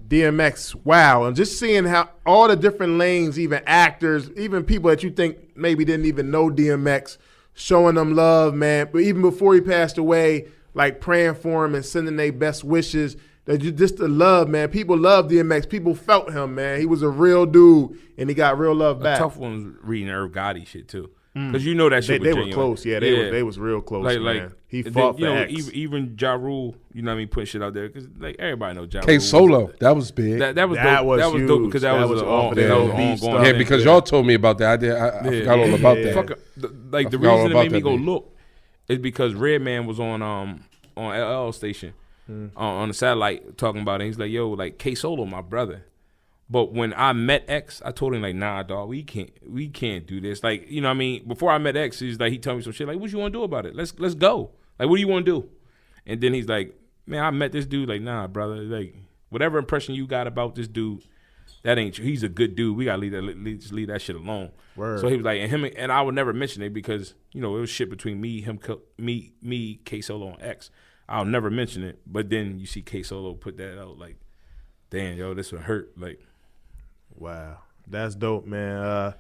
Speaker 1: DMX, wow. And just seeing how all the different lanes, even actors, even people that you think maybe didn't even know DMX, showing them love, man. But even before he passed away, like praying for him and sending their best wishes. Just the love, man. People loved DMX. People felt him, man. He was a real dude, and he got real love back.
Speaker 3: A tough one was reading Irv Gotti shit, too. Because you know that shit was genuine.
Speaker 1: Were close. Yeah, they was real close, man. He fought for X.
Speaker 3: Even Ja Rule, you know what I mean, putting shit out there. Because, like, everybody knows Ja Rule.
Speaker 2: K-Solo, that was big.
Speaker 1: That was dope because
Speaker 3: that was ongoing.
Speaker 2: Yeah, because y'all told me about that. I forgot all about that.
Speaker 3: The reason it made me go look is because Redman was on LL station on the satellite talking about it. He's like, yo, like K-Solo, my brother. But when I met X, I told him like, nah, dog, we can't do this. Like, you know what I mean? Before I met X, he's like, he told me some shit like, what you want to do about it? Let's go. Like, what do you want to do? And then he's like, man, I met this dude. Like, nah, brother. Like, whatever impression you got about this dude, that ain't true. He's a good dude. We gotta leave that shit alone.
Speaker 1: Word.
Speaker 3: So he was like, and I would never mention it because it was shit between me, K-Solo, and X. I'll never mention it. But then you see K-Solo put that out, like, damn, yo, this would hurt. Like,
Speaker 1: wow, that's dope, man.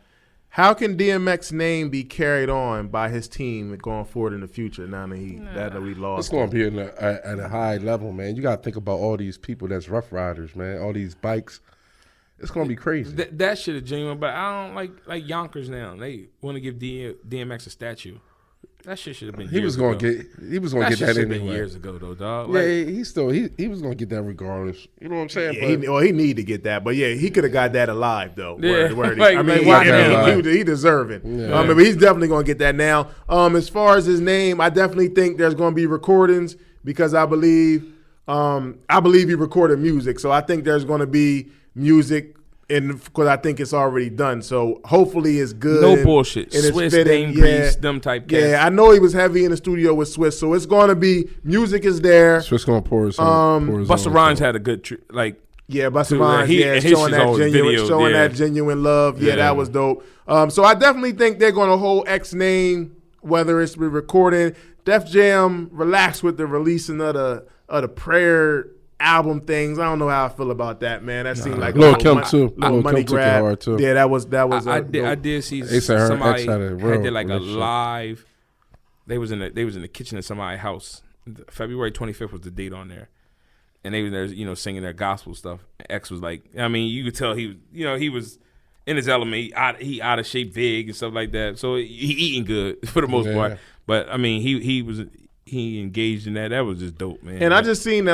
Speaker 1: How can DMX name be carried on by his team going forward in the future now that we lost?
Speaker 2: It's going to be at a high level, man. You got to think about all these people that's Rough Riders, man. All these bikes. It's going to be crazy.
Speaker 3: That shit is genuine, but I don't like Yonkers now. They want to give DMX a statue. That shit should have been.
Speaker 2: He was gonna get that anyway.
Speaker 3: Years ago though, dog.
Speaker 2: Yeah, he was gonna get that regardless. You know what I'm saying?
Speaker 1: Yeah, he need to get that, but yeah, he could have got that alive though.
Speaker 3: Yeah.
Speaker 1: He deserving.
Speaker 2: Yeah.
Speaker 1: But he's definitely gonna get that now. As far as his name, I definitely think there's gonna be recordings because I believe he recorded music, so I think there's gonna be music. And because I think it's already done, so hopefully it's good.
Speaker 3: No bullshit.
Speaker 1: And
Speaker 3: Swiss, Dame Priest, them type cats.
Speaker 1: Yeah, I know he was heavy in the studio with Swiss, so it's going to be music is there.
Speaker 2: Swiss gonna pour his
Speaker 3: Busta Rhymes had a good
Speaker 1: Busta Rhymes, showing that genuine love. Yeah, that was dope. So I definitely think they're going to hold X name, whether it's recording. Def Jam relaxed with the releasing of the prayer album things. I don't know how I feel about that, man. That seemed like
Speaker 2: Lil Kim too.
Speaker 1: Little money grab.
Speaker 2: Hard too.
Speaker 1: Yeah, that was.
Speaker 3: I did see somebody had like a live. They was in the kitchen of somebody's house. February 25th was the date on there, and they were there, singing their gospel stuff. X was like, I mean, you could tell he was in his element. He out of shape, big and stuff like that. So he eating good for the most part. But I mean, he engaged in that. That was just dope, man.
Speaker 1: And I just seen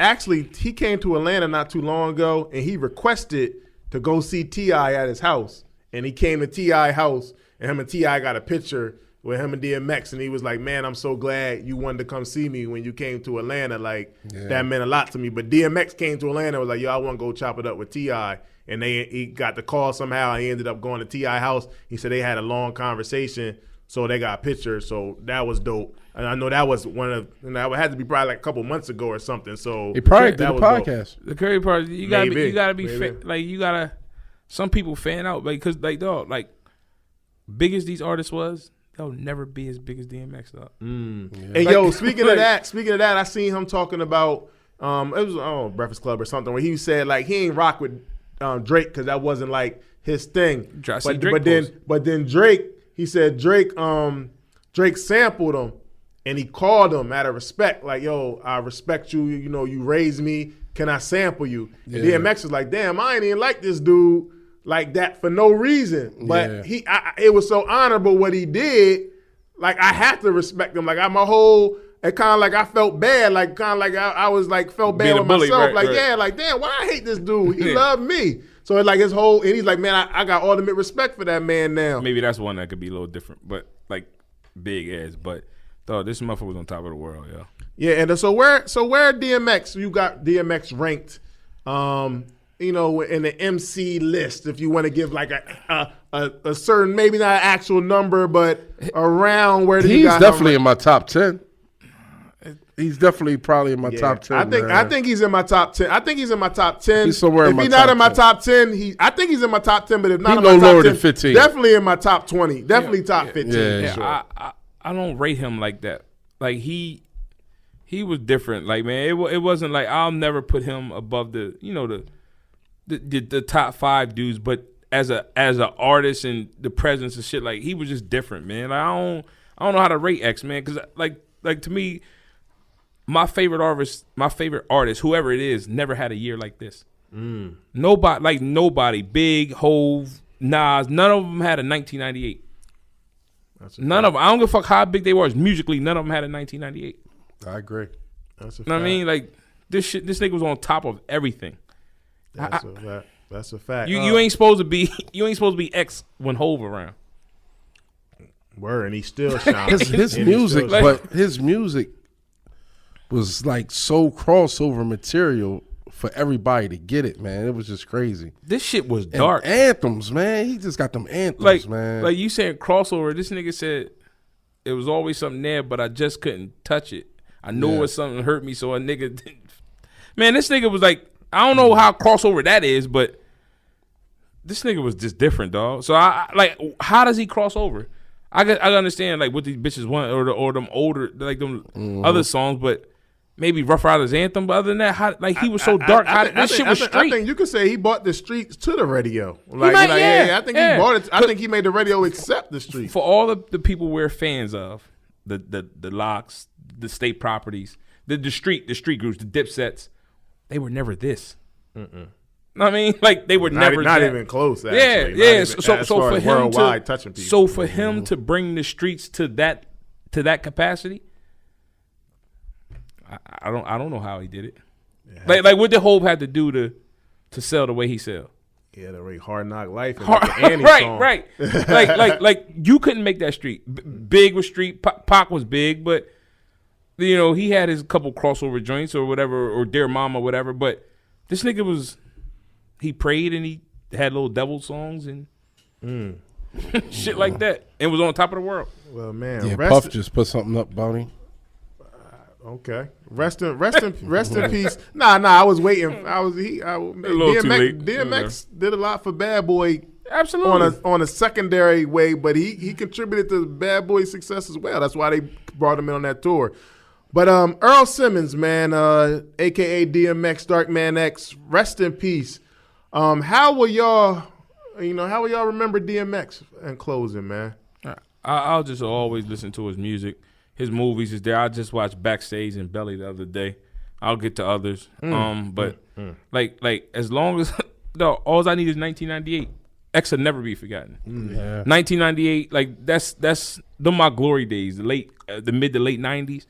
Speaker 1: actually he came to Atlanta not too long ago, and he requested to go see T.I. at his house. And he came to T.I. house, and him and T.I. got a picture with him and DMX, and he was like, "Man, I'm so glad you wanted to come see me when you came to Atlanta. Like that meant a lot to me." But DMX came to Atlanta and was like, "Yo, I want to go chop it up with T.I." And he got the call somehow, and he ended up going to T.I. house. He said they had a long conversation, so they got pictures. So that was dope. And I know that was that had to be probably like a couple months ago or something. So
Speaker 2: he probably did a podcast.
Speaker 3: The Curry part, you gotta be some people fan out because big as these artists was, they'll never be as big as DMX though.
Speaker 1: Hey yo, speaking of that, I seen him talking about it was Breakfast Club or something where he said like he ain't rock with Drake because that wasn't like his thing. But then Drake, he said Drake sampled him. And he called him out of respect, like, yo, I respect you. You raised me. Can I sample you? And DMX was like, damn, I ain't even like this dude like that for no reason. But it was so honorable what he did. Like, I have to respect him. Like, it kind of like I felt bad. Like, kind of like I was like, felt bad with myself. Like, damn, why I hate this dude? He loved me. So it's like and he's like, man, I got ultimate respect for that man now.
Speaker 3: Maybe that's one that could be a little different, but like big as, but. Dog, this motherfucker was on top of the world, yo. Yeah,
Speaker 1: and so where DMX? You got DMX ranked, in the MC list. If you want to give like a certain, maybe not an actual number, but around where
Speaker 2: he's definitely in my top 10. He's definitely probably in my top 10.
Speaker 1: I think he's in my top 10. I think he's in my top 10.
Speaker 2: He's somewhere
Speaker 1: if he's not in my top 10, I think he's in my top 10. But if not in my top 10,
Speaker 2: lower than 15.
Speaker 1: Definitely in my top 20. Definitely top 15.
Speaker 3: Yeah.
Speaker 1: Sure.
Speaker 3: I don't rate him like that. Like he was different. Like, man, it wasn't like I'll never put him above the top 5 dudes. But as a artist and the presence and shit, like he was just different, man. Like I don't know how to rate X, man, because like to me, my favorite artist, whoever it is, never had a year like this. Nobody, Big, Hove, Nas, none of them had a 1998. None of them. I don't give a fuck how big they were musically. None of them had a 1998.
Speaker 2: I agree.
Speaker 1: That's a fact.
Speaker 3: Know what I mean? Like this nigga was on top of everything.
Speaker 1: That's a fact.
Speaker 3: You ain't supposed to be X when Hove around.
Speaker 1: Word, and he still shines.
Speaker 2: his music was like so crossover material for everybody to get it, man. It was just crazy.
Speaker 3: This shit was dark.
Speaker 2: And anthems, man. He just got them anthems, man.
Speaker 3: Like you saying crossover, this nigga said it was always something there, but I just couldn't touch it. I knew it was something that hurt me, so a nigga didn't. Man, this nigga was like, I don't know how crossover that is, but this nigga was just different, dog. So I like, how does he cross over? I understand like what these bitches want or them older like them other songs, but maybe Rough Riders anthem, but other than that, he was so dark. This shit was straight.
Speaker 1: I think you could say he bought the streets to the radio. I think he bought it. I think he made the radio accept the streets.
Speaker 3: For all the people we're fans of, the Locks, the State Properties, the street groups, the Dipsets, they were never this. I mean, like they were never
Speaker 1: not even close. Actually.
Speaker 3: Yeah.
Speaker 1: So for him
Speaker 3: worldwide touching people. So for him to bring the streets to that to that capacity, I don't know how he did it. Yeah. Like what did Hov have to do to sell the way he sell?
Speaker 1: Yeah, the really Hard Knock Life. And like the Annie song.
Speaker 3: Right. like you couldn't make that street. Big was street. Pac was big, but he had his couple crossover joints or whatever, or Dear Mama, whatever. But this nigga he prayed and he had little devil songs and shit like that, and was on top of the world.
Speaker 1: Well, man,
Speaker 2: yeah, Puff just put something up about him.
Speaker 1: Okay, rest in peace. Nah, I was waiting. DMX did a lot for Bad Boy,
Speaker 3: absolutely,
Speaker 1: on a secondary way, but he contributed to Bad Boy's success as well. That's why they brought him in on that tour. But Earl Simmons, man, aka DMX, Dark Man X, rest in peace. How will y'all remember DMX in closing, man?
Speaker 3: I'll just always listen to his music. His movies is there. I just watched Backstage and Belly the other day. I'll get to others. Like as long as all I need is 1998. X will never be forgotten. Yeah. 1998, like that's them my glory days. The mid to late 90s.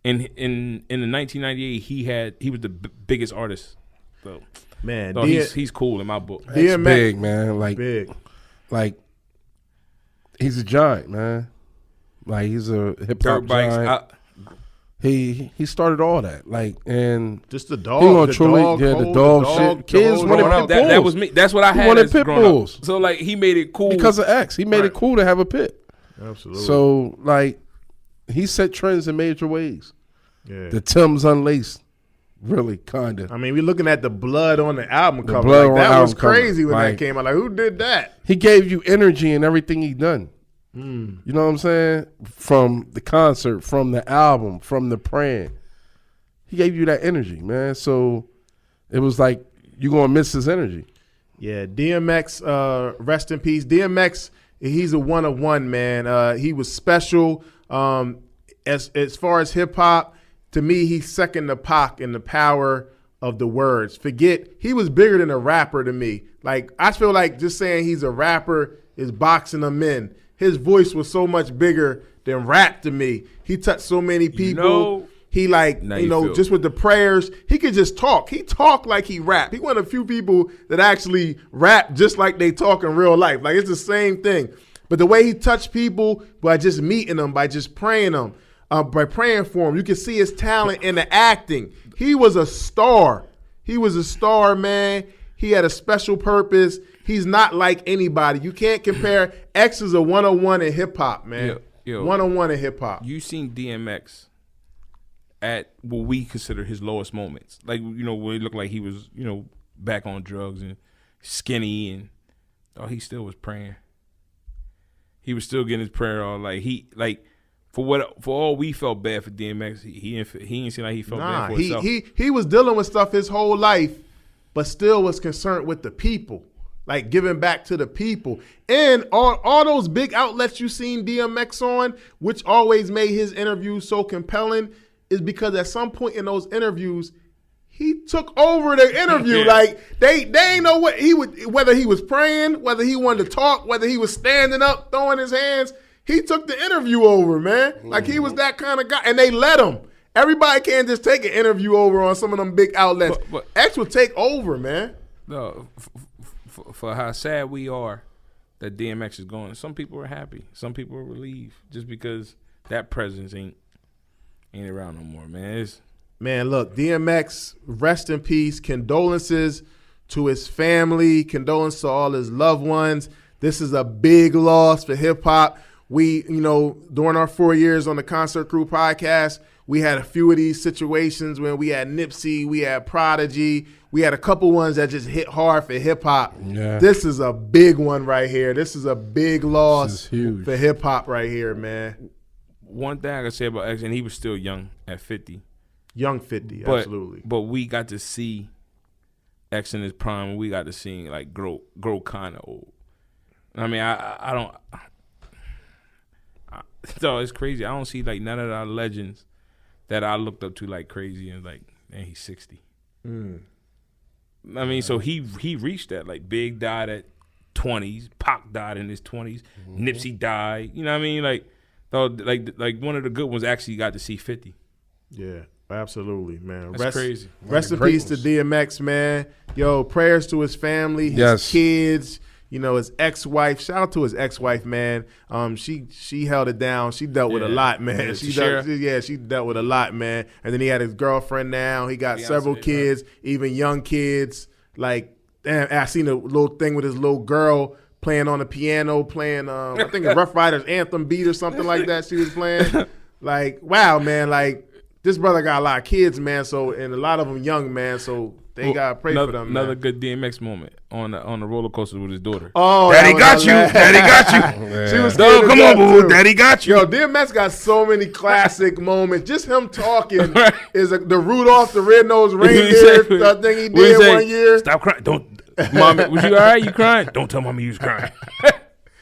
Speaker 3: And in the 1998, he was the biggest artist. So
Speaker 1: man,
Speaker 3: he's cool in my book.
Speaker 2: He's big, man.
Speaker 1: Big.
Speaker 2: Like he's a giant, man. Like he's a hip hop giant. He started all that. Like, and
Speaker 1: just the dog.
Speaker 2: The dog shit. Kids wanted pit bulls.
Speaker 3: That was me. That's what I had.
Speaker 2: He wanted pit bulls.
Speaker 3: So like he made it cool
Speaker 2: because of X. He made it cool to have a pit.
Speaker 1: Absolutely.
Speaker 2: So like he set trends in major ways.
Speaker 1: Yeah.
Speaker 2: The Tim's Unlaced. Really, kind of.
Speaker 1: I mean, we're looking at the blood on the album cover. Like, that was crazy when that came out. Like, who did that?
Speaker 2: He gave you energy in everything he done. You know what I'm saying? From the concert, from the album, from the praying. He gave you that energy, man. So it was like you're going to miss his energy.
Speaker 1: Yeah, DMX, rest in peace. DMX, he's a one of one, man. He was special. As far as hip hop, to me, he's second to Pac in the power of the words. He was bigger than a rapper to me. Like, I feel like just saying he's a rapper is boxing him in. His voice was so much bigger than rap to me. He touched so many people. He just with the prayers, he could just talk. He talked like he rapped. He one of the few people that actually rap just like they talk in real life. Like, it's the same thing. But the way he touched people by just meeting them, by just praying them, by praying for him, you can see his talent in the acting. He was a star. He was a star, man. He had a special purpose. He's not like anybody. You can't compare. X is a 101 in hip hop, man. 101 in hip hop.
Speaker 3: You seen DMX at what we consider his lowest moments, like when he looked like he was back on drugs and skinny, and he still was praying. He was still getting his prayer on. For all we felt bad for DMX, he didn't seem like he felt bad for himself.
Speaker 1: He was dealing with stuff his whole life, but still was concerned with the people. Like giving back to the people. And all those big outlets you seen DMX on, which always made his interviews so compelling, is because at some point in those interviews, he took over the interview. Like they ain't know whether he was praying, whether he wanted to talk, whether he was standing up, throwing his hands. He took the interview over, man. Like he was that kind of guy. And they let him. Everybody can't just take an interview over on some of them big outlets. But X would take over, man.
Speaker 3: No, for how sad we are that DMX is going. Some people are happy. Some people are relieved just because that presence ain't around no more, man.
Speaker 1: Man, look, DMX, rest in peace. Condolences to his family. Condolences to all his loved ones. This is a big loss for hip hop. We, during our 4 years on the Concert Crew podcast, we had a few of these situations when we had Nipsey, we had Prodigy, we had a couple ones that just hit hard for hip hop.
Speaker 2: Yeah.
Speaker 1: This is a big one right here. This is a big loss for hip hop right here, man.
Speaker 3: One thing I can say about X, and he was still young at 50.
Speaker 1: Young 50, absolutely.
Speaker 3: But we got to see X in his prime. We got to see him like grow kind of old. I mean, I don't. So it's crazy. I don't see like none of our legends that I looked up to like crazy and like, man, he's 60. I mean, so he reached that. Like Big died at 20s, Pac died in his 20s, Nipsey died. You know what I mean? Like though, like one of the good ones actually got to see 50.
Speaker 1: Yeah, absolutely, man.
Speaker 3: That's crazy.
Speaker 1: Rest in peace to DMX, man. Yo, prayers to his family, his kids, his ex-wife. Shout out to his ex-wife, man. She held it down. She dealt with a lot, man.
Speaker 3: Yeah,
Speaker 1: she dealt with a lot, man. And then he had his girlfriend now. He got several kids, even young kids. Like, damn, I seen a little thing with his little girl playing on the piano, playing, I think a Rough Riders anthem beat or something like that she was playing. Like, wow, man, like, this brother got a lot of kids, man. So, and a lot of them young, man. So they gotta pray for them.
Speaker 3: Another
Speaker 1: man.
Speaker 3: good DMX moment on the roller coaster with his daughter.
Speaker 1: Oh,
Speaker 3: Daddy got you. Daddy got you.
Speaker 1: She was
Speaker 3: Dog, come on, boo.
Speaker 1: Too.
Speaker 3: Daddy got you.
Speaker 1: Yo, DMX got so many classic moments. Just him talking is the Rudolph the Red-Nosed Reindeer thing he did one year.
Speaker 3: Stop crying. Don't, mommy. Was you all right? You crying? Don't tell mommy you was crying.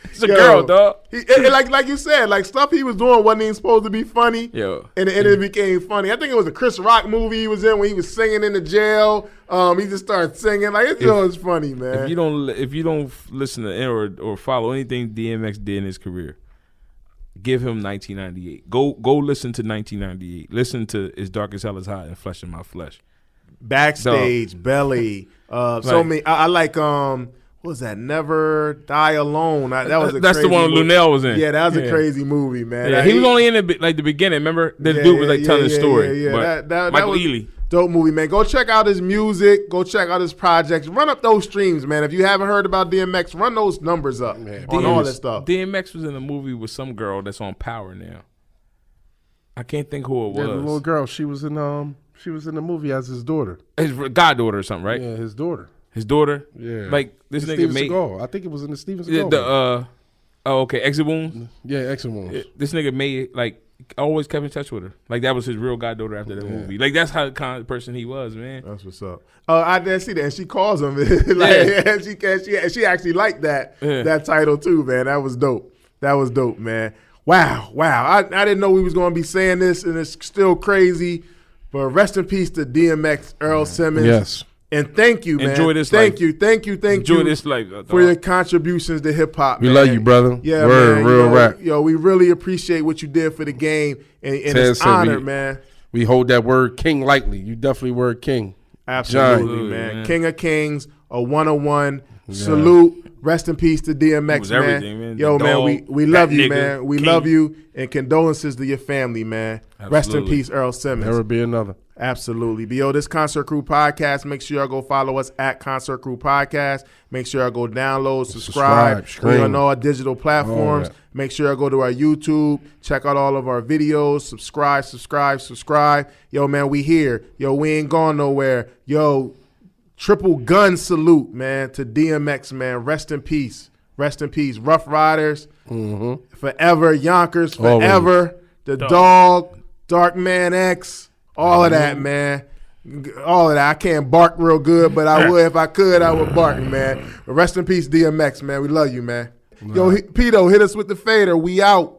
Speaker 3: It's a girl, dog.
Speaker 1: Like you said, like stuff he was doing wasn't even supposed to be funny.
Speaker 3: Yo.
Speaker 1: And it became funny. I think it was a Chris Rock movie he was in when he was singing in the jail. He just started singing. Like, it's funny, man.
Speaker 3: If you don't listen to or follow anything DMX did in his career, give him 1998. Go listen to 1998. Listen to As Dark as Hell Is Hot and Flesh in My Flesh.
Speaker 1: Backstage, Belly. So many. I like what was that? Never Die Alone. That's the one Lunel was in. Yeah, that was a crazy movie, man.
Speaker 3: Yeah, he was only in the beginning. Remember, the dude was telling the story.
Speaker 1: Yeah. That
Speaker 3: Michael
Speaker 1: was
Speaker 3: Ealy.
Speaker 1: Dope movie, man. Go check out his music. Go check out his projects. Run up those streams, man. If you haven't heard about DMX, run those numbers up on all that stuff.
Speaker 3: DMX was in a movie with some girl that's on Power now. I can't think who it was.
Speaker 2: Yeah, the little girl. She was in the movie as his daughter.
Speaker 3: His goddaughter or something, right?
Speaker 2: Yeah, his daughter.
Speaker 3: His daughter?
Speaker 2: Yeah.
Speaker 3: Like, this nigga
Speaker 2: Steven
Speaker 3: made...
Speaker 2: Seagal. I think it was in the Steven Seagal.
Speaker 3: Exit Wounds?
Speaker 2: Yeah, Exit Wounds.
Speaker 3: This nigga made, like, always kept in touch with her. Like, that was his real goddaughter after that movie. Like, that's how the kind of person he was, man.
Speaker 1: That's what's up. Oh, I didn't see that. And she calls him. She actually liked that title, too, man. That was dope. That was dope, man. Wow. I didn't know we was going to be saying this, and it's still crazy. But rest in peace to DMX, Earl Simmons.
Speaker 2: Yes.
Speaker 1: And thank you, man.
Speaker 3: Enjoy this
Speaker 1: life.
Speaker 3: Thank you.
Speaker 1: Enjoy
Speaker 3: this life,
Speaker 1: for your contributions to hip hop.
Speaker 2: We love you, brother.
Speaker 1: Yeah,
Speaker 2: Word,
Speaker 1: man.
Speaker 2: real rap.
Speaker 1: Yo, we really appreciate what you did for the game, and it's honored, man.
Speaker 2: We hold that word king lightly. You definitely word king.
Speaker 1: Absolutely, man. King of Kings, a 101. Yeah. Salute. Rest in peace to DMX, man. Yo, man, we love you, man. We love you, and condolences to your family, man. Absolutely. Rest in peace, Earl Simmons.
Speaker 2: Never be another.
Speaker 1: Absolutely. But yo, this Concert Crew Podcast, make sure y'all go follow us at Concert Crew Podcast. Make sure y'all go download, subscribe. We're on all our digital platforms. Make sure y'all go to our YouTube. Check out all of our videos. Subscribe. Yo, man, we here. Yo, we ain't gone nowhere. Yo, triple gun salute, man, to DMX, man. Rest in peace. Rest in peace. Rough Riders.
Speaker 2: Mm-hmm.
Speaker 1: Forever. Yonkers. Forever. Always. The Dog. Dark Man X. All of that, man. All of that. I can't bark real good, but I would if I could. I would bark, man. But rest in peace, DMX, man. We love you, man. Yo, Pito, hit us with the fader. We out.